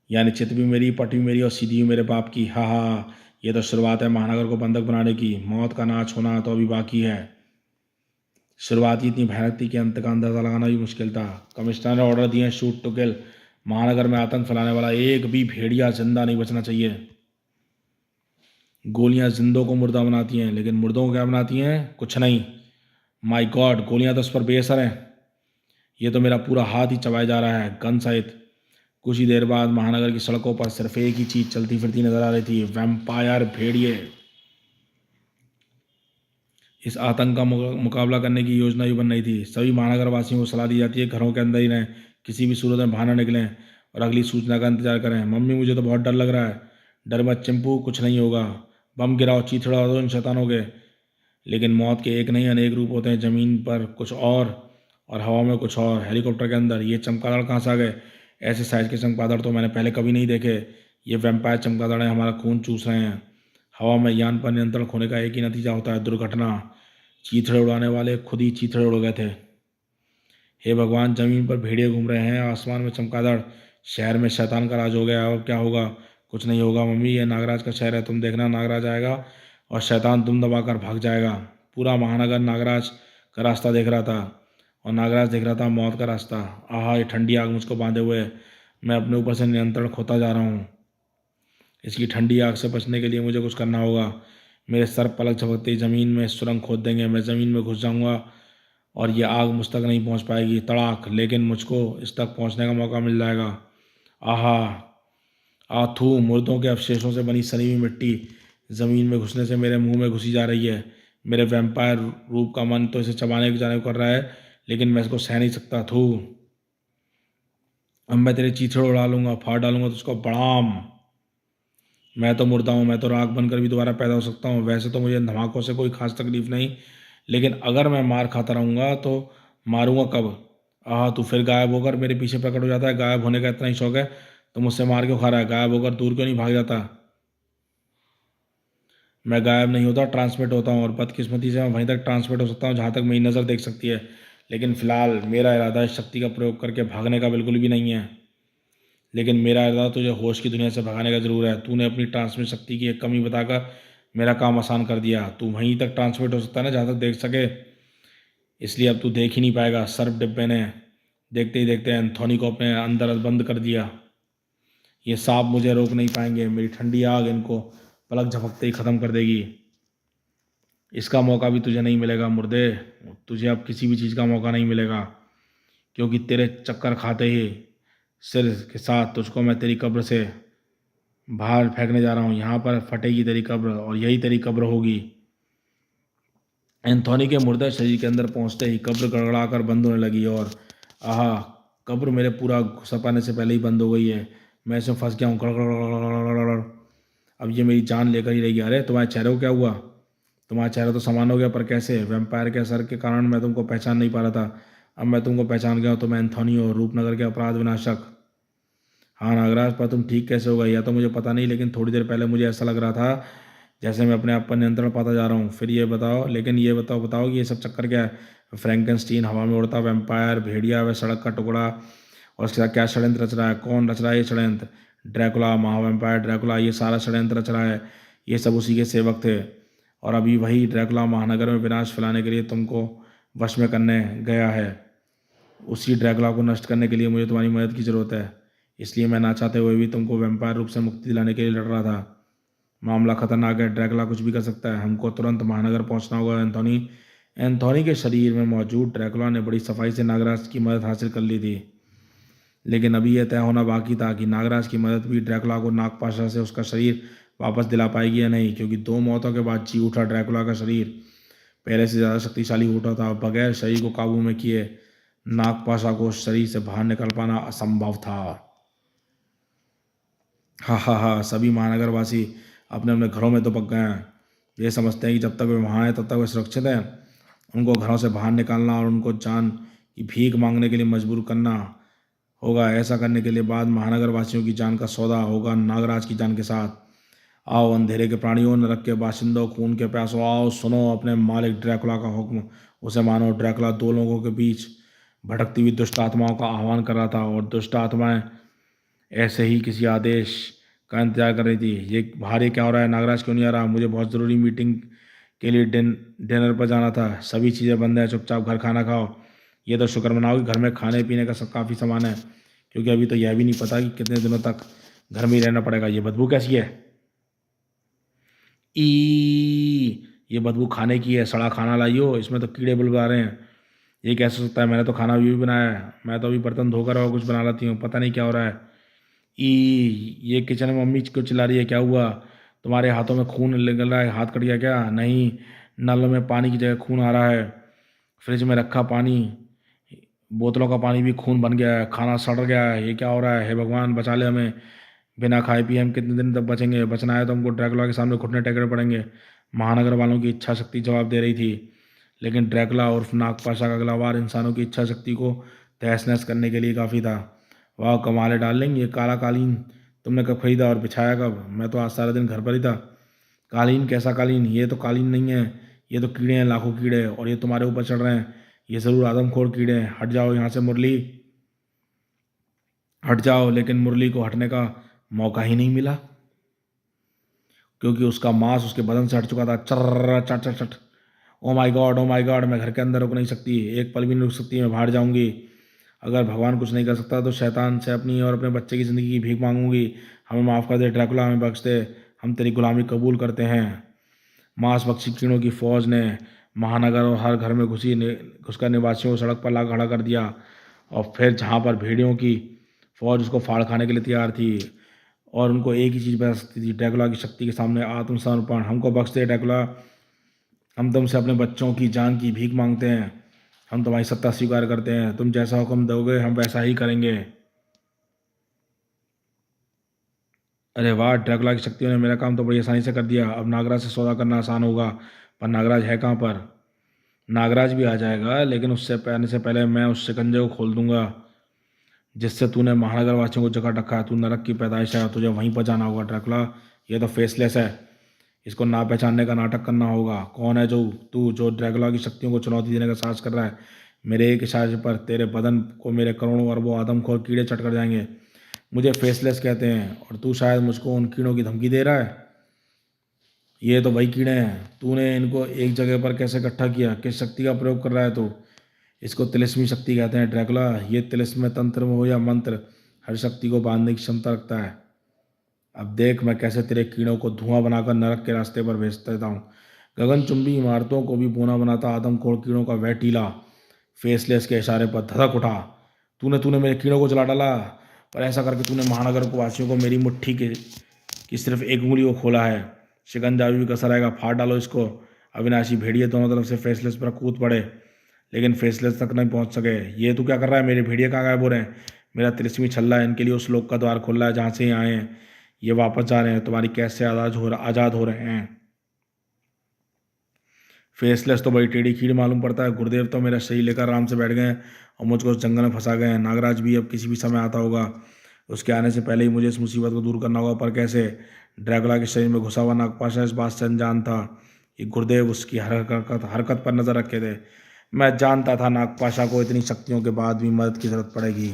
यानी चित भी मेरी, पट भी मेरी, और सीधी भी मेरे बाप की। हा हा, ये तो शुरुआत है महानगर को बंधक बनाने की। मौत का नाच होना तो अभी बाकी है। शुरुआत ही इतनी भयानक थी कि अंत का अंदाजा लगाना भी मुश्किल था। कमिश्नर ने ऑर्डर दिए, शूट टू किल। महानगर में आतंक फैलाने वाला एक भी भेड़िया जिंदा नहीं बचना चाहिए। गोलियां जिंदों को मुर्दा बनाती हैं, लेकिन मुर्दों को क्या बनाती हैं? कुछ नहीं। माय गॉड, गोलियां तो उस पर बेअसर हैं। ये तो मेरा पूरा हाथ ही चबाया जा रहा है, गन सहित। कुछ ही देर बाद महानगर की सड़कों पर सिर्फ एक ही चीज चलती फिरती नजर आ रही थी, वैम्पायर भेड़िए। इस आतंक का मुकाबला करने की योजना भी बन रही थी। सभी महानगर वासियों को सलाह दी जाती है घरों के अंदर ही रहें, किसी भी सूरत में बाहर न निकलें, और अगली सूचना का इंतजार करें। मम्मी, मुझे तो बहुत डर लग रहा है। डर मत चिंपू, कुछ नहीं होगा। बम गिराओ, चीथड़ा दो इन शैतानों के। लेकिन मौत के एक नहीं अनेक रूप होते हैं। जमीन पर कुछ और हवा में कुछ और। हेलीकॉप्टर के अंदर ये चमगादड़ कहाँ से आ गए? ऐसे साइज के चमगादड़ तो मैंने पहले कभी नहीं देखे। ये वैम्पायर चमगादड़ हमारा खून चूस रहे हैं। हवा में यान पर नियंत्रण खोने का एक ही नतीजा होता है, दुर्घटना। चीथड़े उड़ाने वाले खुद ही चीथड़े उड़ गए थे। हे भगवान, जमीन पर भेड़िए घूम रहे हैं, आसमान में चमगादड़। शहर में शैतान का राज हो गया। अब क्या होगा? कुछ नहीं होगा मम्मी, ये नागराज का शहर है। तुम देखना, नागराज आएगा और शैतान दुम दबाकर भाग जाएगा। पूरा महानगर नागराज का रास्ता देख रहा था, और नागराज देख रहा था मौत का रास्ता। आहा, ये ठंडी आग मुझको बांधे हुए है। मैं अपने ऊपर से नियंत्रण खोता जा रहा हूँ। इसकी ठंडी आग से बचने के लिए मुझे कुछ करना होगा। मेरे सर पलक झपकते ही ज़मीन में सुरंग खोद देंगे। मैं ज़मीन में घुस जाऊंगा और ये आग मुझ तक नहीं पहुंच पाएगी। तड़ाक, लेकिन मुझको इस तक पहुंचने का मौका मिल जाएगा। आहा, आथू, मुर्दों के अवशेषों से बनी सनी हुई मिट्टी ज़मीन में घुसने से मेरे मुंह में घुसी जा रही है। मेरे वैम्पायर रूप का मन तो इसे चबाने की जाने को कर रहा है, लेकिन मैं इसको सह नहीं सकता। थू, अब मैं तेरे चीथड़े उड़ा लूंगा, फाड़ डालूंगा तो उसको बड़ाम। मैं तो मुर्दा हूँ, मैं तो राख बनकर भी दोबारा पैदा हो सकता हूँ। वैसे तो मुझे इन धमाकों से कोई खास तकलीफ नहीं, लेकिन अगर मैं मार खाता रहूँगा तो मारूंगा कब? आह, तू फिर गायब होकर मेरे पीछे प्रकट हो जाता है। गायब होने का इतना ही शौक है तो मुझसे मार क्यों खा रहा है? गायब होकर दूर क्यों नहीं भाग जाता? मैं गायब नहीं होता, ट्रांसमिट होता हूँ, और बदकिस्मती से मैं वहीं तक ट्रांसमिट हो सकता हूँ जहाँ तक मेरी नज़र देख सकती है। लेकिन फिलहाल मेरा इरादा इस शक्ति का प्रयोग करके भागने का बिल्कुल भी नहीं है। लेकिन मेरा इरादा तुझे होश की दुनिया से भगाने का जरूर है। तूने अपनी ट्रांसमिट शक्ति की एक कमी बताकर मेरा काम आसान कर दिया। तू वहीं तक ट्रांसमिट हो सकता है ना जहाँ तक देख सके, इसलिए अब तू देख ही नहीं पाएगा। सर्प डिब्बे ने देखते ही देखते एंथोनी को अपने अंदर बंद कर दिया। ये सांप मुझे रोक नहीं पाएंगे। मेरी ठंडी आग इनको पलक झपकते ही ख़त्म कर देगी। इसका मौका भी तुझे नहीं मिलेगा मुर्दे। तुझे अब किसी भी चीज़ का मौका नहीं मिलेगा, क्योंकि तेरे चक्कर खाते ही सिर के साथ तुझको मैं तेरी कब्र से बाहर फेंकने जा रहा हूँ, यहाँ पर फटेगी तेरी कब्र और यही तेरी कब्र होगी। एंथोनी के मुर्दा शरीर के अंदर पहुंचते ही कब्र गड़गड़ाकर बंद होने लगी और आहा, कब्र मेरे पूरा घुसा पाने से पहले ही बंद हो गई है। मैं इसमें फंस गया हूँ, गड़गड़। अब ये मेरी जान लेकर ही रहेगी। अरे तुम्हारे चेहरे को क्या हुआ? तुम्हारा चेहरा तो समान हो गया, पर कैसे? वैम्पायर के असर के कारण मैं तुमको पहचान नहीं पा रहा था। अब मैं तुमको पहचान गया हूँ, तो मैं एंथोनी हूँ, रूपनगर के अपराध विनाशक। हाँ नागराज, पर तुम ठीक कैसे हो गए या तो मुझे पता नहीं, लेकिन थोड़ी देर पहले मुझे ऐसा लग रहा था जैसे मैं अपने आप पर नियंत्रण पाता जा रहा हूँ। फिर ये बताओ, लेकिन ये बताओ कि ये सब चक्कर क्या है? फ्रैंकनस्टीन हवा में उड़ता वैम्पायर, भेड़िया व सड़क का टुकड़ा, और उसके साथ क्या षड्यंत्र रच रहा है? कौन रच रहा है ये षड्यंत्र? ड्रैकुला, महावैम्पायर ड्रैकुला, ये सारा षड्यंत्र रच रहा है। ये सब उसी के सेवक थे, और अभी वही ड्रैकुला महानगर में विनाश फैलाने के लिए तुमको वश में करने गया है। उसी ड्रैकुला को नष्ट करने के लिए मुझे तुम्हारी मदद की ज़रूरत है, इसलिए मैं ना चाहते हुए भी तुमको वैम्पायर रूप से मुक्ति दिलाने के लिए लड़ रहा था। मामला खतरनाक है, ड्रैकुला कुछ भी कर सकता है। हमको तुरंत महानगर पहुंचना होगा। एंथोनी एंथोनी के शरीर में मौजूद ड्रैकुला ने बड़ी सफाई से नागराज की मदद हासिल कर ली थी, लेकिन अभी यह तय होना बाकी था कि नागराज की मदद भी ड्रैकुला को नागपाशा से उसका शरीर वापस दिला पाएगी या नहीं, क्योंकि 2 मौतों के बाद जी उठा ड्रैकुला का शरीर पहले से ज़्यादा शक्तिशाली हो उठा था। बगैर शरीर को काबू में किए नागपाशा को शरीर से बाहर निकल पाना असंभव था। हा हा हा, सभी महानगरवासी अपने अपने घरों में तो पक गए हैं। ये समझते हैं कि जब तक वे वहाँ हैं तब तक वे सुरक्षित हैं। उनको घरों से बाहर निकालना और उनको जान की भीख मांगने के लिए मजबूर करना होगा। ऐसा करने के लिए बाद महानगर वासियों की जान का सौदा होगा नागराज की जान के साथ। आओ अंधेरे के प्राणियों, नरक के बाशिंदों, खून के प्यासों, आओ सुनो अपने मालिक ड्रैकुला का हुक्म। उसे मानो। ड्रैकुला 2 लोगों के बीच भटकती हुई दुष्ट आत्माओं का आह्वान कर रहा था, और दुष्ट आत्माएं ऐसे ही किसी आदेश का इंतजार कर रही थी। ये बाहर ये क्या हो रहा है? नागराज क्यों नहीं आ रहा? मुझे बहुत ज़रूरी मीटिंग के लिए डिनर पर जाना था। सभी चीज़ें बंद हैं, चुपचाप घर खाना खाओ। ये तो शुक्र मनाओ कि घर में खाने पीने का सब काफ़ी सामान है, क्योंकि अभी तो यह भी नहीं पता कि कितने दिनों तक घर में ही रहना पड़ेगा। ये बदबू कैसी है? ई ये बदबू खाने की है। सड़ा खाना लाइयो, इसमें तो कीड़े बुलबुला रहे हैं। ये कैसे हो सकता है? मैंने तो खाना भी बनाया है। मैं तो अभी बर्तन धोकर और कुछ बना लेती हूँ। पता नहीं क्या हो रहा है। ई ये किचन में मम्मी क्यों चिल्ला रही है? क्या हुआ? तुम्हारे हाथों में खून निकल रहा है? हाथ कट गया क्या? नहीं, नल में पानी की जगह खून आ रहा है। फ्रिज में रखा पानी, बोतलों का पानी भी खून बन गया है। खाना सड़ गया है। ये क्या हो रहा है? हे भगवान, बचा ले हमें। बिना खाए पिए हम कितने दिन तक बचेंगे? बचना है तो हमको ड्रैकुला के सामने घुटने टेकने पड़ेंगे। महानगर वालों की इच्छा शक्ति जवाब दे रही थी, लेकिन ड्रैकुला उर्फ नागपाशा का अगला वार इंसानों की इच्छा शक्ति को तहस नहस करने के लिए काफ़ी था। वाह कमाल है डार्लिंग, ये काला कालीन तुमने कब खरीदा और बिछाया कब? मैं तो आज सारा दिन घर पर ही था। कालीन? कैसा कालीन? ये तो कालीन नहीं है, ये तो कीड़े हैं, लाखों कीड़े, और ये तुम्हारे ऊपर चढ़ रहे हैं। ये ज़रूर आदमखोर कीड़े हैं। हट जाओ यहाँ से मुरली, हट जाओ। लेकिन मुरली को हटने का मौका ही नहीं मिला, क्योंकि उसका मांस उसके बदन से हट चुका था। चर्र चट चट चट। Oh my God, oh my God, मैं घर के अंदर रुक नहीं सकती, एक पल भी नहीं रुक सकती, मैं बाहर जाऊंगी। अगर भगवान कुछ नहीं कर सकता तो शैतान से अपनी और अपने बच्चे की ज़िंदगी की भीख मांगूंगी। हमें माफ़ कर दे ड्रैकुला, हमें बख्श दे, हम तेरी गुलामी कबूल करते हैं। मांस भक्षी कीड़ों की फौज ने महानगर और हर घर में घुसकर निवासियों को सड़क पर ला खड़ा कर दिया, और फिर जहाँ पर भेड़ियों की फौज उसको फाड़ खाने के लिए तैयार थी, और उनको एक ही चीज़ बता सकती थी, ड्रैकुला की शक्ति के सामने आत्मसमर्पण। हमको बख्श दे ड्रैकुला, हम तुमसे अपने बच्चों की जान की भीख मांगते हैं। हम तुम्हारी सत्ता स्वीकार करते हैं। तुम जैसा हुक्म दोगे हम वैसा ही करेंगे। अरे वाह, ड्रैकुला की शक्तियों ने मेरा काम तो बड़ी आसानी से कर दिया। अब नागराज से सौदा करना आसान होगा। पर नागराज है कहाँ पर? नागराज भी आ जाएगा, लेकिन उससे पहले मैं उस शिकंजे को खोल दूंगा जिससे तूने महानगर वासियों को जकड़ रखा है। तू नरक की पैदाइश है, तुझे वहीं पर जाना होगा ड्रैकुला। ये तो फेसलेस है, इसको ना पहचानने का नाटक करना होगा। कौन है जो तू जो ड्रैकुला की शक्तियों को चुनौती देने का साहस कर रहा है? मेरे एक इशारे पर तेरे बदन को मेरे करोड़ों अरबों आदमखोर कीड़े चट कर जाएंगे। मुझे फेसलेस कहते हैं, और तू शायद मुझको उन कीड़ों की धमकी दे रहा है। ये तो वही कीड़े हैं। तूने इनको एक जगह पर कैसे इकट्ठा किया? किस शक्ति का प्रयोग कर रहा है तू? इसको तिलिस्मी शक्ति कहते हैं ड्रैकुला। ये तिलिस्म में तंत्र में हो या मंत्र, हर शक्ति को बांधने की क्षमता रखता है। अब देख मैं कैसे तेरे कीड़ों को धुआं बनाकर नरक के रास्ते पर भेज देता हूँ। गगनचुंबी इमारतों को भी बोना बनाता आदमखोर कीड़ों का वह टीला फेसलेस के इशारे पर धधक उठा। तूने तूने मेरे कीड़ों को जला डाला, पर ऐसा करके तूने महानगर को वासियों को मेरी मुट्ठी के कि सिर्फ एक उंगली को खोला है, शिकंजा अभी भी कसा रहेगा, फाड़ डालो इसको। अविनाशी भेड़िए दोनों तरफ से फेसलेस पर कूद पड़े, लेकिन फेसलेस तक नहीं पहुंच सके। ये तू क्या कर रहा है? मेरे भेड़िए कहाँ गायब हो रहे हैं? मेरा तिरस्मी छल्ला है, इनके लिए उस लोक का द्वार खोल रहा है जहाँ से ये आए हैं। ये वापस जा रहे हैं, तुम्हारी कैद से आज़ाद हो रहे हैं। फेसलेस तो बड़ी टेढ़ी खीर मालूम पड़ता है। गुरुदेव तो मेरा शरीर लेकर आराम से बैठ गए हैं और मुझको उस जंगल में फंसा गए हैं। नागराज भी अब किसी भी समय आता होगा, उसके आने से पहले ही मुझे इस मुसीबत को दूर करना होगा। पर कैसे? ड्रैकुला के शरीर में घुसा हुआ नागपाशा इस बात से अनजान था कि गुरुदेव उसकी हर हरकत पर नजर रखे थे। मैं जानता था नागपाशा को इतनी शक्तियों के बाद भी मदद की जरूरत पड़ेगी,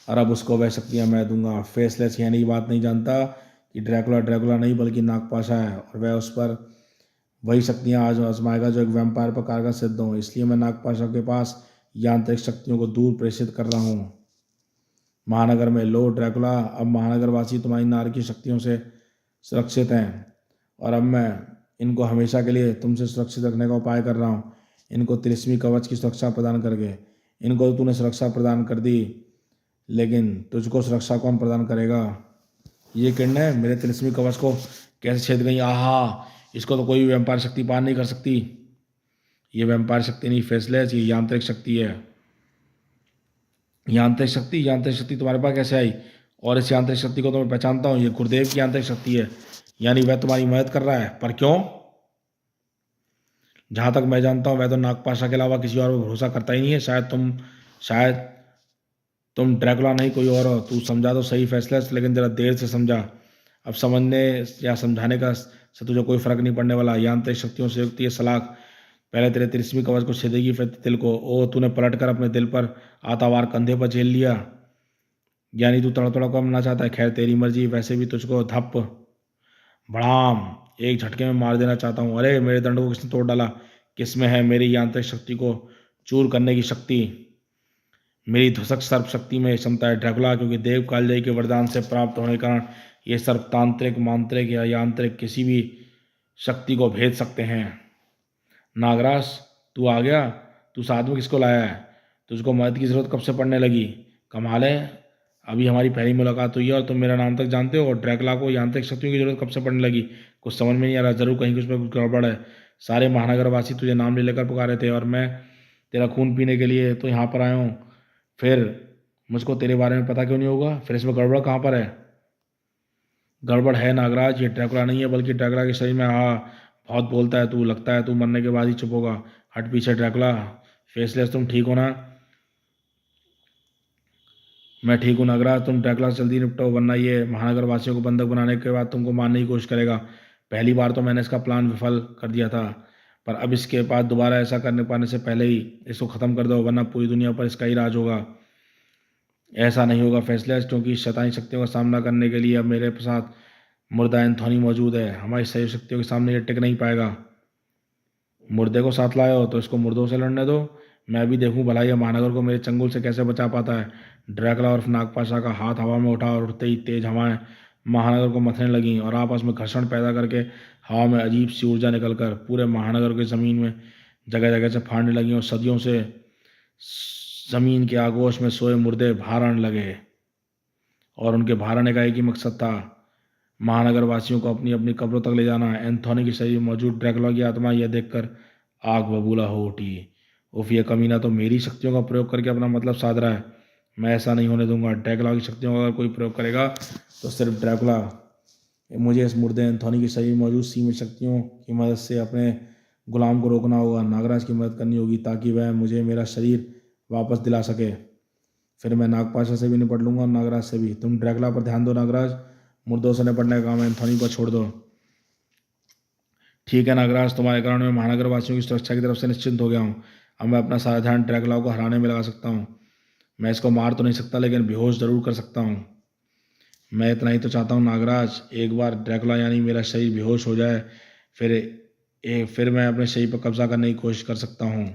और अब उसको वह शक्तियाँ मैं दूंगा। फेसलेस यानी बात नहीं जानता कि ड्रैकुला ड्रैकुला नहीं बल्कि नागपाशा है, और वह उस पर वही शक्तियाँ आज आजमाएगा जो एक वैम्पायर पर कारगर सिद्ध हों। इसलिए मैं नागपाशा के पास यांत्रिक शक्तियों को दूर प्रेषित कर रहा हूँ महानगर में। लो ड्रैकुला, अब महानगरवासी तुम्हारी नार की शक्तियों से सुरक्षित हैं, और अब मैं इनको हमेशा के लिए तुमसे सुरक्षित रखने का उपाय कर रहा हूँ। इनको तिलिस्मी कवच की सुरक्षा प्रदान करके। इनको तो तूने सुरक्षा प्रदान कर दी, लेकिन तुझको सुरक्षा कौन प्रदान करेगा? ये किरणें मेरे तिलिस्मी कवच को कैसे छेद गई? आहा, इसको तो कोई भी व्यापार शक्ति पार नहीं कर सकती। ये व्यापार शक्ति नहीं फेसलेस, ये यांत्रिक शक्ति है। यांत्रिक शक्ति तुम्हारे पास कैसे आई? और इस यांत्रिक शक्ति को तो मैं पहचानता हूँ, ये गुरुदेव की यांत्रिक शक्ति है। यानी वह तुम्हारी मदद कर रहा है, पर क्यों? जहां तक मैं जानता हूँ वह तो नागपाशा के अलावा किसी और पर भरोसा करता ही नहीं है। शायद तुम ड्रैकुला नहीं कोई और हो। तू समझा तो सही फैसला, लेकिन जरा देर से समझा। अब समझने या समझाने का से तुझे कोई फर्क नहीं पड़ने वाला। यांत्रिक शक्तियों से युक्त ये सलाख पहले तेरे तिरस्मी कवच को छेदेगी, फिर दिल को। ओ, तूने पलट कर अपने दिल पर आता वार कंधे पर झेल लिया। यानी तू तड़तड़ा को मरना चाहता है। खैर तेरी मर्जी, वैसे भी तुझको धप भड़ाम एक झटके में मार देना चाहता हूँ। अरे मेरे दंड को किसने तोड़ डाला? किसमें है मेरी यांत्रिक शक्ति को चूर करने की शक्ति? मेरी ध्वसक सर्प शक्ति में क्षमता है ड्रैकुला, क्योंकि देव कालजयी के वरदान से प्राप्त होने के कारण ये सर्प तांत्रिक, मांत्रिक या यांत्रिक किसी भी शक्ति को भेद सकते हैं। नागराज, तू आ गया? तू साथ में किसको लाया है? तुझको मदद की जरूरत कब से पड़ने लगी? कमाल है, अभी हमारी पहली मुलाकात हुई है और तुम मेरा नाम तक जानते हो, और ड्रैकुला को यांत्रिक शक्तियों की जरूरत कब से पड़ने लगी? कुछ समझ में नहीं आ रहा। जरूर कहीं कुछ में कुछ गड़बड़ है। सारे महानगरवासी तुझे नाम ले लेकर पुकारे थे, और मैं तेरा खून पीने के लिए तो यहाँ पर आया हूँ। फिर मुझको तेरे बारे में पता क्यों नहीं होगा? फिर इसमें गड़बड़ कहाँ पर है? गड़बड़ है नागराज, ये ड्रैकुला नहीं है बल्कि ड्रैकुला के शरीर में। हाँ, बहुत बोलता है तू, लगता है तू मरने के बाद ही चुप होगा। हट पीछे ड्रैकुला। फेसलेस, तुम ठीक हो ना? मैं ठीक हूँ नागराज, तुम ड्रैकुला से जल्दी निपटो, वरना ये महानगर वासियों को बंधक बनाने के बाद तुमको मारने की कोशिश करेगा। पहली बार तो मैंने इसका प्लान विफल कर दिया था, पर अब इसके बाद दोबारा ऐसा करने पाने से पहले ही इसको ख़त्म कर दो, वरना पूरी दुनिया पर इसका ही राज होगा। ऐसा नहीं होगा फैसलेस, क्योंकि शैतानी शक्तियों का सामना करने के लिए अब मेरे साथ मुर्दा एंथोनी मौजूद है। हमारी सही शक्तियों के सामने ये टिक नहीं पाएगा। मुर्दे को साथ लाए हो तो इसको मुर्दों से लड़ने दो। मैं भी देखूं भला ये महानगर को मेरे चंगुल से कैसे बचा पाता है। ड्रैकुला और नागपाशा का हाथ हवा में उठा, और उठते ही तेज हवाएं महानगर को मथने लगीं, और आपस में घर्षण पैदा करके हवा में अजीब सी ऊर्जा निकलकर पूरे महानगर के ज़मीन में जगह जगह से फाड़ने लगी, और सदियों से ज़मीन के आगोश में सोए मुर्दे बाहर आने लगे। और उनके बाहर आने का एक ही मकसद था, महानगर वासियों को अपनी अपनी कब्रों तक ले जाना। एंथोनी के शरीर में मौजूद ड्रैकुला की आत्मा यह देखकर आग बबूला हो उठी। उफ, ये कमीना तो मेरी शक्तियों का प्रयोग करके अपना मतलब साध रहा है। मैं ऐसा नहीं होने दूंगा। ड्रैकुला की शक्तियों का अगर कोई प्रयोग करेगा तो सिर्फ ड्रैकुला। मुझे इस मुर्दे एंथोनी के शरीर में मौजूद सीमित शक्तियों की मदद से अपने गुलाम को रोकना होगा। नागराज की मदद करनी होगी ताकि वह मुझे मेरा शरीर वापस दिला सके। फिर मैं नागपाशा से भी निपट लूंगा और नागराज से भी। तुम ड्रैकुला पर ध्यान दो नागराज, मुर्दों से निपटने का काम एंथोनी पर छोड़ दो। ठीक है नागराज, तुम्हारे कारण मैं महानगर वासियों की सुरक्षा की तरफ से निश्चिंत हो गया हूँ। अब मैं अपना सारा ध्यान ड्रैकुला को हराने में लगा सकता हूँ। मैं इसको मार तो नहीं सकता, लेकिन बेहोश जरूर कर सकता हूँ। मैं इतना ही तो चाहता हूँ नागराज, एक बार ड्रैकुला यानी मेरा शरीर बेहोश हो जाए, फिर मैं अपने शरीर पर कब्जा करने की कोशिश कर सकता हूँ।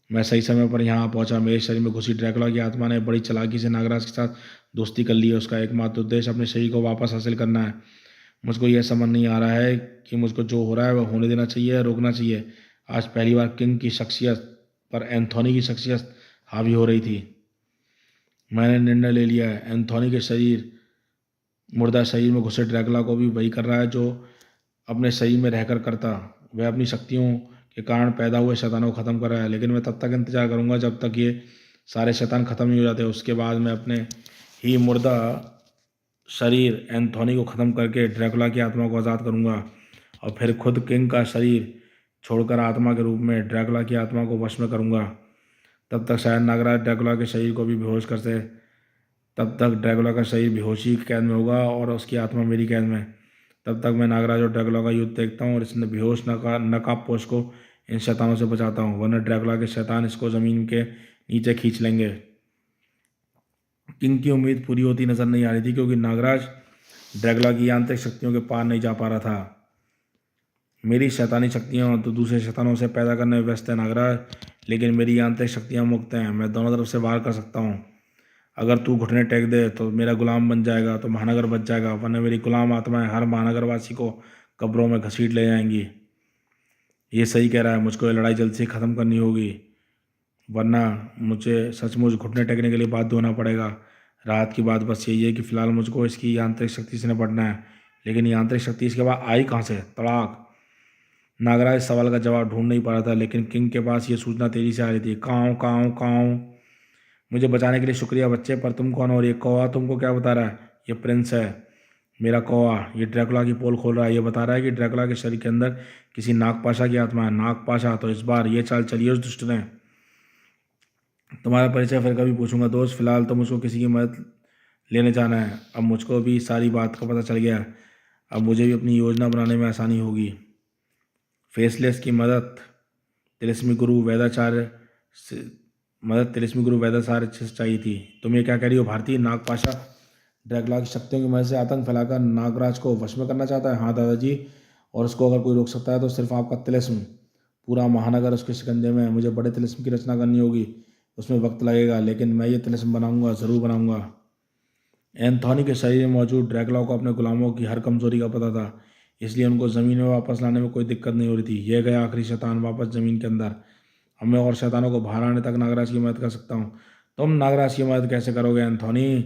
मैं सही समय पर यहाँ पहुँचा। मेरे शरीर में घुसी ड्रैकुला की आत्मा ने बड़ी चालाकी से नागराज के साथ दोस्ती कर ली है। उसका एकमात्र उद्देश्य अपने शरीर को वापस हासिल करना है। मुझको यह समझ नहीं आ रहा है कि मुझको जो हो रहा है वह होने देना चाहिए या रोकना चाहिए। आज पहली बार किंग की शख्सियत पर एंथोनी की शख्सियत हावी हो रही थी। मैंने निर्णय ले लिया है, एंथोनी के शरीर मुर्दा शरीर में घुसे ड्रैकुला को भी वही कर रहा है जो अपने शरीर में रहकर करता। वह अपनी शक्तियों के कारण पैदा हुए शैतानों को ख़त्म कर रहा है, लेकिन मैं तब तक इंतजार करूंगा जब तक ये सारे शैतान ख़त्म नहीं हो जाते। उसके बाद मैं अपने ही मुर्दा शरीर एंथोनी को ख़त्म करके ड्रैकुला की आत्मा को आज़ाद करूंगा और फिर खुद किंग का शरीर छोड़कर आत्मा के रूप में ड्रैकुला की आत्मा को वश में करूंगा। तब तक शायद नागराज ड्रैकुला के शरीर को भी बेहोश कर से तब तक ड्रैकुला का शरीर बेहोशी की कैद में होगा और उसकी आत्मा मेरी कैद में। तब तक मैं नागराज और ड्रैकुला का युद्ध देखता हूँ और इस बेहोश नकाबपोश को इन शैतानों से बचाता हूँ, वरना ड्रैकुला के शैतान इसको ज़मीन के नीचे खींच लेंगे। किंग की उम्मीद पूरी होती नजर नहीं आ रही थी, क्योंकि नागराज ड्रैकुला की आंतरिक शक्तियों के पार नहीं जा पा रहा था। मेरी शैतानी शक्तियाँ तो दूसरे शैतानों से पैदा करने में व्यस्त है नागराज, लेकिन मेरी आंतरिक शक्तियाँ मुक्त हैं। मैं दोनों तरफ से वार कर सकता हूँ। अगर तू घुटने टेक दे तो मेरा गुलाम बन जाएगा तो महानगर बच जाएगा, वरना मेरी गुलाम आत्माएं हर महानगरवासी को कब्रों में घसीट ले जाएंगी। ये सही कह रहा है, मुझको ये लड़ाई जल्द से ख़त्म करनी होगी, वरना मुझे सचमुच घुटने टेकने के लिए बाध्य होना पड़ेगा। रात की बात बस यही है कि फ़िलहाल मुझको इसकी आंतरिक शक्ति से निपटना है, लेकिन ये आंतरिक शक्ति इसके बाद आई कहाँ से? तड़ाक! नागराज इस सवाल का जवाब ढूंढ नहीं पा रहा था, लेकिन किंग के पास ये सूचना तेजी से आ रही थी। काऊं काऊं काऊं, मुझे बचाने के लिए शुक्रिया बच्चे, पर तुम कौन हो? और ये कौवा तुमको क्या बता रहा है? ये प्रिंस है, मेरा कौवा। ये ड्रैकुला की पोल खोल रहा है। ये बता रहा है कि ड्रैकुला के शरीर के अंदर किसी नागपाशा की आत्मा है। नागपाशा? तो इस बार ये चाल चलिए उस दुष्ट ने। तुम्हारा परिचय फिर कभी पूछूंगा दोस्त, फिलहाल तो मुझको किसी की मदद लेने जाना है। अब मुझको भी सारी बात का पता चल गया, अब मुझे भी अपनी योजना बनाने में आसानी होगी। फेसलेस की तिलिस्मी गुरु वैदाचार्य से मदद तिलिस्मी गुरु वैदाचार्य से चाहिए थी। तुम ये क्या कह रही हो भारतीय? नागपाशा ड्रैकुला की शक्तियों की मदद से आतंक फैलाकर नागराज को वश में करना चाहता है। हाँ दादाजी, और उसको अगर कोई रोक सकता है तो सिर्फ आपका तिलिस्म। पूरा महानगर उसके शिकंजे में है। मुझे बड़े तिलिस्म की रचना करनी होगी, उसमें वक्त लगेगा, लेकिन मैं ये तिलिस्म बनाऊंगा, ज़रूर बनाऊंगा। एंथोनी के शरीर में मौजूद ड्रैकुला को अपने गुलामों की हर कमजोरी का पता था, इसलिए उनको ज़मीन में वापस लाने में कोई दिक्कत नहीं हो रही थी। यह गया आखिरी शैतान वापस ज़मीन के अंदर। अब मैं और शैतानों को बाहर आने तक नागराज की मदद कर सकता हूँ। तुम नागराज की मदद कैसे करोगे एंथोनी?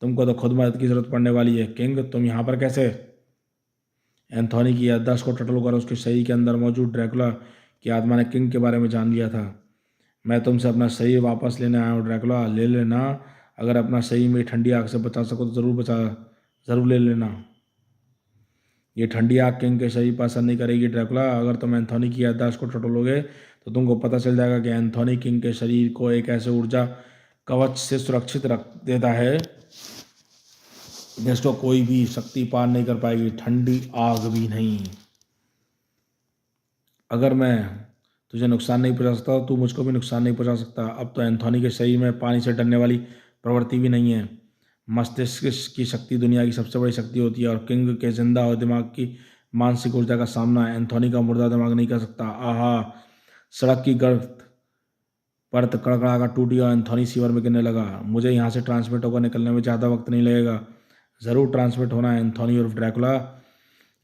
तुमको तो खुद मदद की ज़रूरत पड़ने वाली है। किंग, तुम यहाँ पर कैसे? एंथोनी की याददाश्त को टटोल कर उसके शरीर के अंदर मौजूद ड्रैकुला की आत्मा ने किंग के बारे में जान लिया था। मैं तुमसे अपना शरीर वापस लेने आया हूँ ड्रैकुला, ले लेना। अगर अपना शरीर मेरी ठंडी आग से बचा सको तो ज़रूर ले लेना। ये ठंडी आग किंग के शरीर पर असर नहीं करेगी ड्रैकुला। अगर तुम एंथोनी की याददाश्त को टटोलोगे तो तुमको पता चल जाएगा कि एंथोनी किंग के शरीर को एक ऐसे ऊर्जा कवच से सुरक्षित रख देता है जिसको कोई भी शक्ति पार नहीं कर पाएगी, ठंडी आग भी नहीं। अगर मैं तुझे नुकसान नहीं पहुंचा सकता, तू मुझको भी नुकसान नहीं पहुंचा सकता। अब तो एंथोनी के शरीर में पानी से डरने वाली प्रवृत्ति भी नहीं है। मस्तिष्क की शक्ति दुनिया की सबसे बड़ी शक्ति होती है, और किंग के जिंदा और दिमाग की मानसिक ऊर्जा का सामना एंथोनी का मुर्दा दिमाग नहीं कर सकता। आहा! सड़क की गर्द परत कड़कड़ाकर टूटी और एंथोनी सीवर में गिरने लगा। मुझे यहाँ से ट्रांसमिट होकर निकलने में ज़्यादा वक्त नहीं लगेगा। ज़रूर ट्रांसमिट होना है एंथोनी और ड्रैकुला,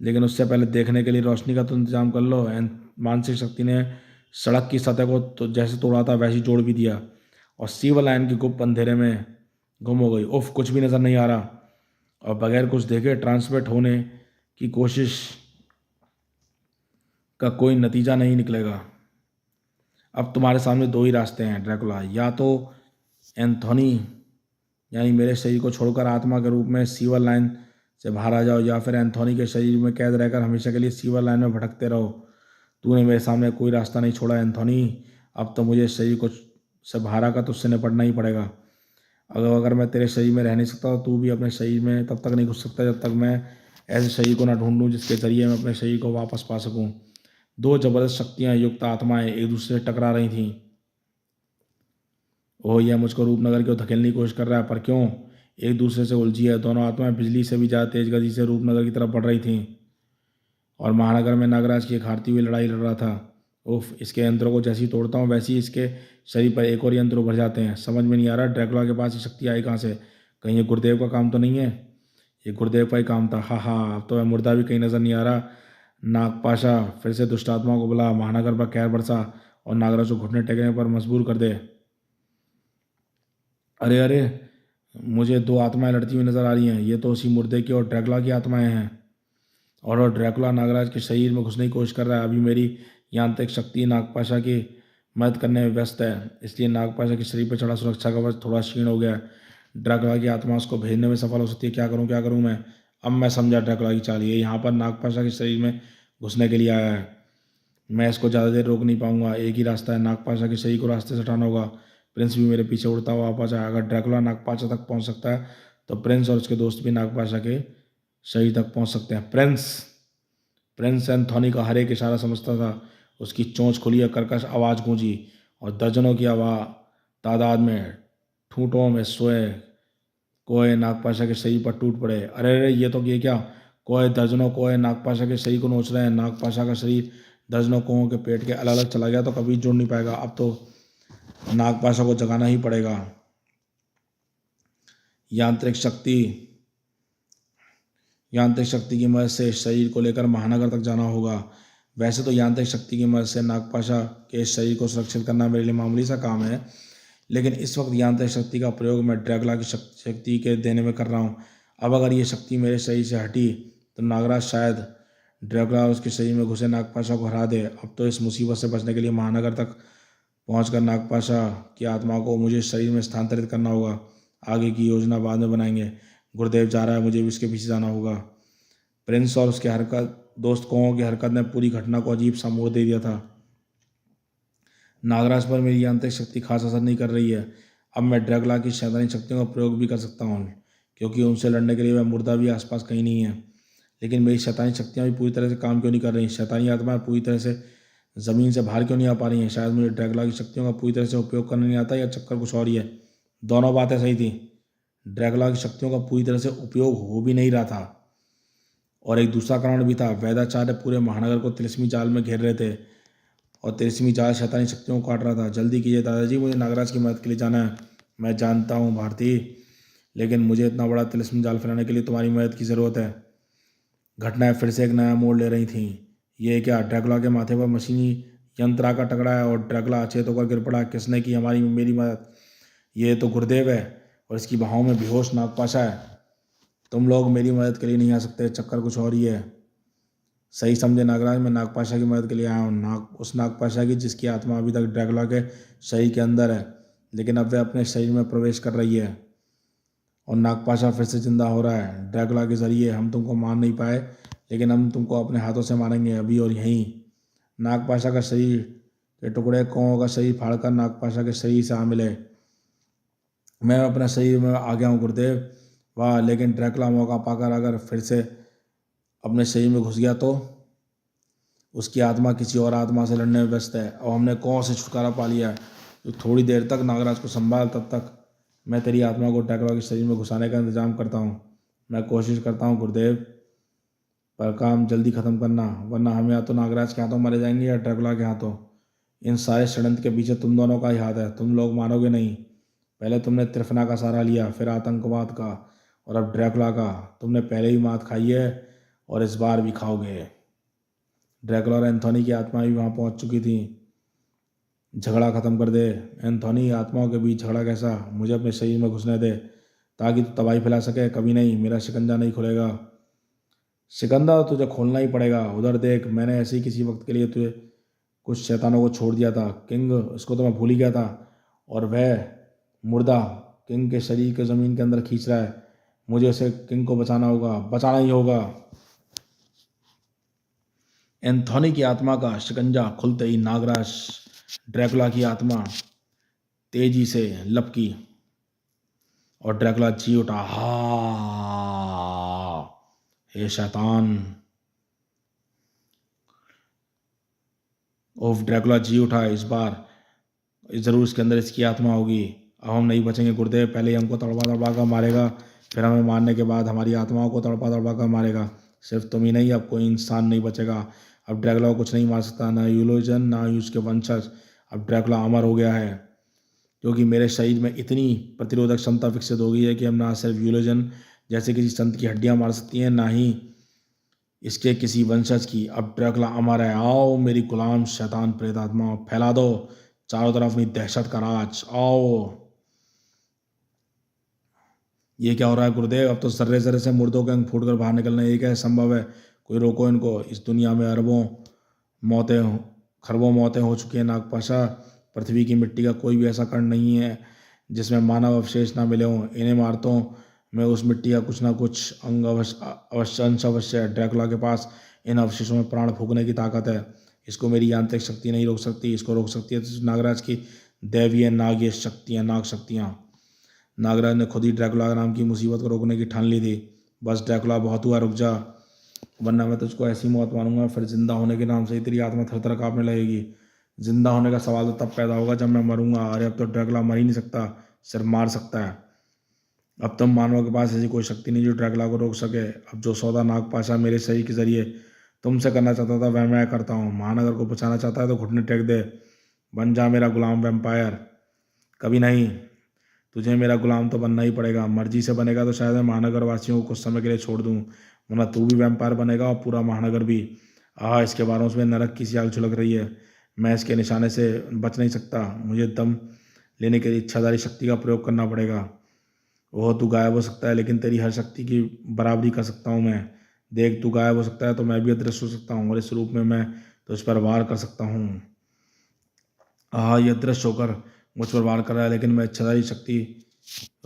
लेकिन उससे पहले देखने के लिए रोशनी का तो इंतजाम कर लो। मानसिक शक्ति ने सड़क की सतह को तो जैसे तोड़ा था वैसे ही जोड़ भी दिया, और सीवर लाइन की गुप्त अंधेरे में गुम हो गई। उफ, कुछ भी नज़र नहीं आ रहा, और बगैर कुछ देखे ट्रांसमिट होने की कोशिश का कोई नतीजा नहीं निकलेगा। अब तुम्हारे सामने दो ही रास्ते हैं ड्रैकुला, या तो एंथोनी यानी मेरे शरीर को छोड़कर आत्मा के रूप में सीवर लाइन से बाहर आ जाओ, या फिर एंथोनी के शरीर में कैद रहकर हमेशा के लिए सीवर लाइन में भटकते रहो। तूने मेरे सामने कोई रास्ता नहीं छोड़ा एंथोनी। अब तो मुझे शरीर को से बाहर आकर तुझसे निपटना ही पड़ेगा। अगर मैं तेरे शरीर में रह नहीं सकता तो तू भी अपने शरीर में तब तक नहीं घुस सकता जब तक मैं ऐसे शरीर को ना ढूंढ लूँ जिसके ज़रिए मैं अपने शरीर को वापस पा सकूँ। दो जबरदस्त शक्तियाँ युक्त आत्माएं एक दूसरे से टकरा रही थीं। ओह, यह मुझको रूपनगर की ओर धकेलने की कोशिश कर रहा है, पर क्यों? एक दूसरे से उलझी है। दोनों आत्माएं बिजली से भी ज़्यादा तेज गति से रूपनगर की तरफ बढ़ रही थीं, और महानगर में नागराज की एक हारती हुई लड़ाई लड़ रहा था। उफ, इसके यंत्रों को जैसे ही तोड़ता हूँ वैसे ही इसके शरीर पर एक और यंत्र उभर जाते हैं। समझ में नहीं आ रहा ड्रैकुला के पास ये शक्ति आई कहाँ से। कहीं ये गुरुदेव का काम तो नहीं है? ये गुरुदेव का ही काम था। हाँ हाँ, अब तो वह मुर्दा भी कहीं नज़र नहीं आ रहा। नागपाशा, फिर से दुष्ट आत्मा को बुला, महानगर पर कहर बरसा और नागराज को घुटने टेकने पर मजबूर कर दे। अरे अरे, मुझे दो आत्माएं लड़ती हुई नजर आ रही हैं। ये तो उसी मुर्दे की और ड्रैकुला की आत्माएं हैं। और वो ड्रैकुला नागराज के शरीर में घुसने की कोशिश कर रहा है। अभी मेरी यांत्रिक शक्ति नागपाशा की मदद करने में व्यस्त है, इसलिए नागपाशा के शरीर पर चढ़ा सुरक्षा कवच थोड़ा क्षीण हो गया है। ड्रैकुला की आत्मा उसको भेजने में सफल हो सकती है। क्या करूं मैं? अब मैं समझा ड्रैकुला की चाल। ये यहाँ पर नागपाशा के शरीर में घुसने के लिए आया है। मैं इसको ज़्यादा देर रोक नहीं पाऊंगा। एक ही रास्ता है, नागपाशा के शरीर को रास्ते से हटाना होगा। प्रिंस भी मेरे पीछे उड़ता हुआ वापस आया। अगर ड्रैकुला नागपाशा तक पहुंच सकता है तो प्रिंस और उसके दोस्त भी नागपाशा के शरीर तक पहुंच सकते हैं। प्रिंस एंथोनी का हर एक इशारा समझता था। उसकी चोंच खुली और कर्कश आवाज़ गूंजी और दर्जनों की आवाज़ तादाद में ठूंठों में सोए कोए नागपाशा के शरीर पर टूट पड़े। अरे अरे, ये क्या? कोए दर्जनों कोए नागपाशा के शरीर को नोच रहे हैं। नागपाशा का शरीर दर्जनों कोहों के पेट के अलग अलग चला गया तो कभी जुड़ नहीं पाएगा। अब तो नागपाशा को जगाना ही पड़ेगा। यांत्रिक शक्ति यांत्रिक शक्ति की मदद से शरीर को लेकर महानगर तक जाना होगा। वैसे तो यांत्रिक शक्ति की मदद से नागपाशा के शरीर को सुरक्षित करना मेरे लिए मामूली सा काम है, लेकिन इस वक्त यांत्रिक शक्ति का प्रयोग मैं ड्रैकुला की शक्ति के देने में कर रहा हूँ। अब अगर ये शक्ति मेरे शरीर से हटी तो नागराज शायद ड्रैकुला और उसके शरीर में घुसे नागपाशा को हरा दे। अब तो इस मुसीबत से बचने के लिए महानगर तक पहुंचकर नागपाशा की आत्मा को मुझे शरीर में स्थानांतरित करना होगा। आगे की योजना बाद में बनाएंगे। गुरुदेव जा रहा है, मुझे भी उसके पीछे जाना होगा। प्रिंस और उसके दोस्त कोहों की हरकत ने पूरी घटना को अजीब सा मोड़ दे दिया था। नागराज पर मेरी यांत्रिक शक्ति खास असर नहीं कर रही है। अब मैं ड्रैकुला की शैतानी शक्तियों का प्रयोग भी कर सकता हूँ, क्योंकि उनसे लड़ने के लिए वह मुर्दा भी आसपास कहीं नहीं है। लेकिन मेरी शैतानी शक्तियाँ भी पूरी तरह से काम क्यों नहीं कर रही? शैतानी आत्माएं पूरी तरह से ज़मीन से बाहर क्यों नहीं आ पा रही हैं? शायद मुझे ड्रैकुला की शक्तियों का पूरी तरह से उपयोग करना नहीं आता, या चक्कर कुछ और ही है। दोनों बातें सही थी। ड्रैकुला की शक्तियों का पूरी तरह से उपयोग हो भी नहीं रहा था, और एक दूसरा कारण भी था। वैदाचार्य पूरे महानगर को तिलिस्मी जाल में घेर रहे थे और तिलिस्मी जाल शैतानी शक्तियों को काट रहा था। जल्दी कीजिए दादाजी, मुझे नागराज की मदद के लिए जाना है। मैं जानता हूँ भारती, लेकिन मुझे इतना बड़ा तिलिस्मी जाल फैलाने के लिए तुम्हारी मदद की ज़रूरत है। घटनाएं फिर से एक नया मोड़ ले रही थीं। ये क्या? ड्रैकुला के माथे पर मशीनी यंत्र का टकरा है और ड्रैकुला अचेत होकर गिर पड़ा। किसने की मेरी मदद? ये तो गुरुदेव है और इसकी बाहों में बेहोश नागपाशा है। तुम लोग मेरी मदद के लिए नहीं आ सकते, चक्कर कुछ और ही है। सही समझे नागराज, मैं नागपाशा की मदद के लिए आया हूँ। उस नागपाशा की जिसकी आत्मा अभी तक ड्रैकुला के शरीर के अंदर है, लेकिन अब वह अपने शरीर में प्रवेश कर रही है और नागपाशा फिर से जिंदा हो रहा है। ड्रैकुला के जरिए हम तुमको मार नहीं पाए, लेकिन हम तुमको अपने हाथों से मारेंगे, अभी और यहीं। नागपाशा का शरीर के टुकड़े कोहों का शरीर फाड़कर नागपाशा के शरीर से आ मिले। मैं अपने शरीर में आ गया हूँ गुरुदेव। वाह, लेकिन ड्रैकुला मौका पाकर अगर फिर से अपने शरीर में घुस गया तो? उसकी आत्मा किसी और आत्मा से लड़ने में व्यस्त है और हमने कौन से छुटकारा पा लिया है। तो थोड़ी देर तक नागराज को संभाल, तब तक मैं तेरी आत्मा को ड्रैकुला के शरीर में घुसाने का इंतजाम करता हूँ। मैं कोशिश करता हूँ गुरुदेव, पर काम जल्दी ख़त्म करना, वरना हम या तो नागराज के हाथों मारे जाएंगे या ड्रैकुला के हाथों। इन सारे षड्यंत्र के पीछे तुम दोनों का ही हाथ है। तुम लोग मानोगे नहीं, पहले तुमने त्रिफना का सहारा लिया, फिर आतंकवाद का, और अब ड्रैकुला का। तुमने पहले ही मात खाई है और इस बार भी खाओगे। ड्रैकुला और एंथोनी की आत्मा भी वहाँ पहुँच चुकी थी। झगड़ा ख़त्म कर दे एंथोनी। आत्माओं के बीच झगड़ा कैसा? मुझे अपने शरीर में घुसने दे ताकि तू तबाही फैला सके। कभी नहीं, मेरा शिकंजा नहीं खुलेगा। शिकंजा तुझे खोलना ही पड़ेगा। उधर देख, मैंने ऐसे ही किसी वक्त के लिए तुझे कुछ शैतानों को छोड़ दिया था किंग, इसको तो मैं भूल ही गया था। और वह मुर्दा किंग के शरीर के ज़मीन के अंदर खींच रहा है। मुझे उसे किंग को बचाना होगा, बचाना ही होगा। एंथोनी की आत्मा का शिकंजा खुलते ही नागराज ड्रैकुला की आत्मा तेजी से लपकी और ड्रैकुला जी उठा। हा, हे शैतान! ओफ, ड्रैकुला जी उठा। इस बार ज़रूर इसके अंदर इसकी आत्मा होगी। अब हम नहीं बचेंगे गुरुदेव। पहले ही हमको तड़पा तड़पा कर मारेगा, फिर हमें मारने के बाद हमारी आत्माओं को तड़पा तड़पा कर मारेगा। सिर्फ तुम ही नहीं, अब कोई इंसान नहीं बचेगा। अब ड्रैकुला को कुछ नहीं मार सकता, ना यूलोजन ना उसके वंशज। अब ड्रैकुला अमर हो गया है, क्योंकि मेरे शरीर में इतनी प्रतिरोधक क्षमता विकसित हो गई है कि हम ना सिर्फ यूलोजन जैसे किसी संत की हड्डियाँ मार सकती हैं, ना ही इसके किसी वंशज की। अब ड्रैकुला अमर है। आओ मेरी गुलाम शैतान प्रेत आत्मा, फैला दो चारों तरफ अपनी दहशत का राज। आओ। ये क्या हो रहा है गुरुदेव? अब तो सर्रे सर्रे से मुर्दों के अंग फूट कर बाहर निकलना ये कैसे संभव है? कोई रोको इनको। इस दुनिया में अरबों मौतें खरबों मौतें हो चुकी हैं नागपाशा। पृथ्वी की मिट्टी का कोई भी ऐसा कण नहीं है जिसमें मानव अवशेष ना मिले हों। इन्हें मारतों में उस मिट्टी का कुछ ना कुछ अंग अवश्य अंश अवश्य है। ड्रैकुला के पास इन अवशेषों में प्राण फूंकने की ताकत है। इसको मेरी यांत्रिक शक्ति नहीं रोक सकती। इसको रोक सकती है तो नागराज की दैवीय नागीय शक्तियाँ नाग शक्तियाँ। नागराज ने खुद ही ड्रैकुला नाम की मुसीबत को रोकने की ठान ली थी। बस ड्रैकुला बहुत हुआ, रुक जा, वरना मैं तुझको ऐसी मौत मारूंगा फिर जिंदा होने के नाम से ही तेरी आत्मा थर थर कांपने लगेगी। जिंदा होने का सवाल तो तब पैदा होगा जब मैं मरूंगा। अरे अब तो ड्रैकुला मर ही नहीं सकता, सिर्फ मार सकता है। अब तुम मानव के पास ऐसी कोई शक्ति नहीं जो ड्रैकुला को रोक सके। अब जो सौदा नागपाशा मेरे शरीर के जरिए तुमसे करना चाहता था वह मैं करता हूँ। महानगर को बचाना चाहता है तो घुटने टेक दे, बन जा मेरा गुलाम वैम्पायर। कभी नहीं, तुझे मेरा गुलाम तो बनना ही पड़ेगा। मर्जी से बनेगा तो शायद मैं महानगर वासियों को कुछ समय के लिए छोड़ दूँ, वरना तू भी वैम्पायर बनेगा और पूरा महानगर भी। इसके बारों में नरक की सी आग झुलक रही है। मैं इसके निशाने से बच नहीं सकता। मुझे दम लेने के लिए इच्छाधारी शक्ति का प्रयोग करना पड़ेगा। ओह, तू गायब हो सकता है लेकिन तेरी हर शक्ति की बराबरी कर सकता हूँ मैं। देख, तू गायब हो सकता है तो मैं भी अदृश्य हो सकता हूँ और इस रूप में मैं तुझ पर वार कर सकता हूँ। ये दृश्य होकर मुझ पर वार कर रहा है लेकिन मैं इच्छाधारी शक्ति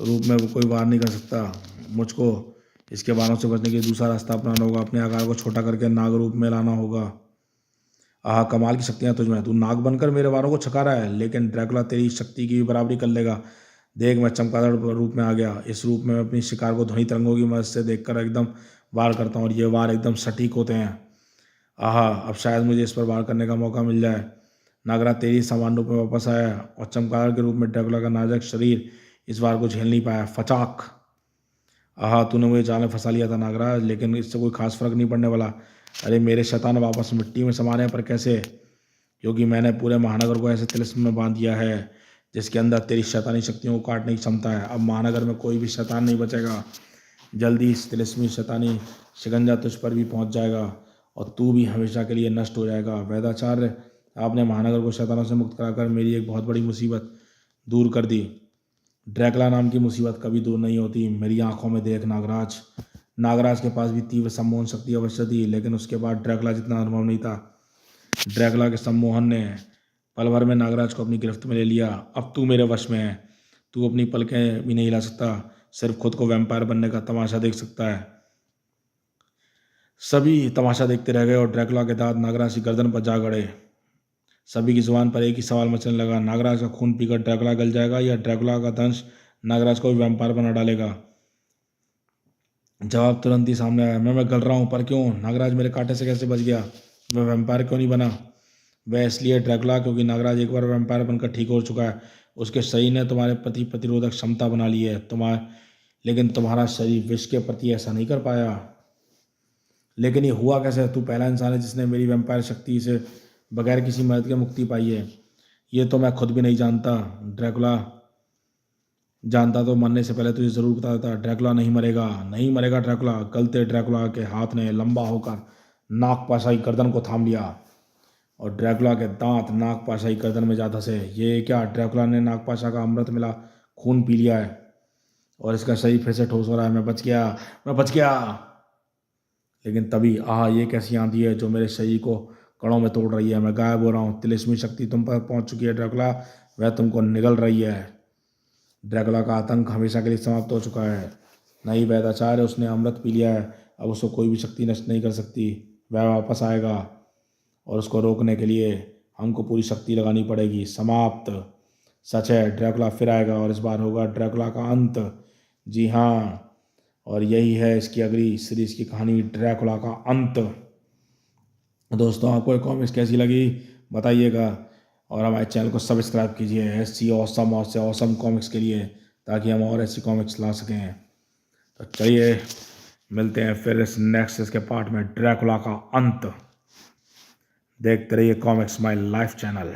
रूप में कोई वार नहीं कर सकता। मुझको इसके वारों से बचने के लिए दूसरा रास्ता अपनाना होगा। अपने आकार को छोटा करके नाग रूप में लाना होगा। कमाल की शक्तियाँ तुझमें। तू नाग बनकर मेरे वारों को छका रहा है लेकिन ड्रैकुला तेरी शक्ति की भी बराबरी कर लेगा। देख, मैं चमगादड़ रूप में आ गया। इस रूप में मैं अपनी शिकार को ध्वनि तरंगों की मदद से देखकर एकदम वार करता हूँ और ये वार एकदम सटीक होते हैं। अब शायद मुझे इस पर वार करने का मौका मिल जाए। नागराज तेरी समान रूप में वापस आया और चमगादड़ के रूप में ड्रैकुला का नाजुक शरीर इस वार को झेल नहीं पाया। फचाक। तूने मुझे जाल में फंसा लिया था नागराज, लेकिन इससे कोई खास फर्क नहीं पड़ने वाला। अरे मेरे शैतान वापस मिट्टी में समाने पर कैसे? क्योंकि मैंने पूरे महानगर को ऐसे तिलिस्म में बांध दिया है जिसके अंदर तेरी शैतानी शक्तियों को काटने की क्षमता है। अब महानगर में कोई भी शैतान नहीं बचेगा। जल्दी इस तिलिस्मी शैतानी शिकंजा तुझ पर भी पहुंच जाएगा और तू भी हमेशा के लिए नष्ट हो जाएगा। वैदाचार्य, आपने महानगर को शैतानों से मुक्त कराकर मेरी एक बहुत बड़ी मुसीबत दूर कर दी। ड्रैकुला नाम की मुसीबत कभी दूर नहीं होती। मेरी आंखों में देख नागराज। नागराज के पास भी तीव्र सम्मोहन शक्ति अवश्य थी लेकिन उसके बाद ड्रैकुला जितना अनुभव नहीं था। ड्रैकुला के सम्मोहन ने पल भर में नागराज को अपनी गिरफ्त में ले लिया। अब तू मेरे वश में है। तू अपनी पलकें भी नहीं हिला सकता, सिर्फ खुद को वैम्पायर बनने का तमाशा देख सकता है। सभी तमाशा देखते रह गए और ड्रैकुला के दांत नागराज की गर्दन पर जा गड़े। सभी की जुबान पर एक ही सवाल मचने लगा, नागराज का खून पीकर ड्रैकुला गल जाएगा या ड्रैकुला का दंश नागराज को भी वैम्पायर बना डालेगा? जवाब तुरंत ही सामने आया, मैं गल रहा हूँ, पर क्यों? नागराज मेरे कांटे से कैसे बच गया? वह वैम्पायर क्यों नहीं बना? वह इसलिए ड्रैकुला क्योंकि नागराज एक बार वैम्पायर बनकर ठीक हो चुका है। उसके शरीर ने तुम्हारे प्रति प्रतिरोधक क्षमता बना ली है लेकिन तुम्हारा शरीर विष के प्रति ऐसा नहीं कर पाया। लेकिन ये हुआ कैसे? तू पहला इंसान है जिसने मेरी वैम्पायर शक्ति से बगैर किसी मदद के मुक्ति पाई है। ये तो मैं खुद भी नहीं जानता। ड्रैकुला जानता तो मरने से पहले तुझे जरूर बता देता। ड्रैकुला नहीं मरेगा, नहीं मरेगा ड्रैकुला। गलते ड्रैकुला के हाथ ने लंबा होकर नागपाशा की गर्दन को थाम लिया और ड्रैकुला के दांत नागपाशा की गर्दन में जा धंसे। ये क्या? ड्रैकुला ने नागपाशा का अमृत मिला खून पी लिया है और इसका शरीर फिर से ठोस हो रहा है। मैं बच गया, मैं बच गया। लेकिन तभी ये कैसी आंधी है जो मेरे शरीर को कणों में तोड़ रही है? मैं गायब हो रहा हूँ। तिलिस्मी शक्ति तुम पर पहुंच चुकी है ड्रैकुला, वह तुमको निगल रही है। ड्रैकुला का आतंक हमेशा के लिए समाप्त हो चुका है। नहीं वैदाचार्य, उसने अमृत पी लिया है, अब उसको कोई भी शक्ति नष्ट नहीं कर सकती। वह वापस आएगा और उसको रोकने के लिए हमको पूरी शक्ति लगानी पड़ेगी। समाप्त। सच है, ड्रैकुला फिर आएगा और इस बार होगा ड्रैकुला का अंत। जी हाँ, और यही है इसकी अगली सीरीज की कहानी, ड्रैकुला का अंत। दोस्तों, आपको ये कॉमिक्स कैसी लगी बताइएगा और हमारे चैनल को सब्सक्राइब कीजिए ऐसी ऑसम और से ऑसम कॉमिक्स के लिए, ताकि हम और ऐसी कॉमिक्स ला सकें। तो चलिए मिलते हैं फिर इस नेक्स्ट इसके पार्ट में, ड्रैकुला का अंत। देखते रहिए कॉमिक्स माय लाइफ चैनल।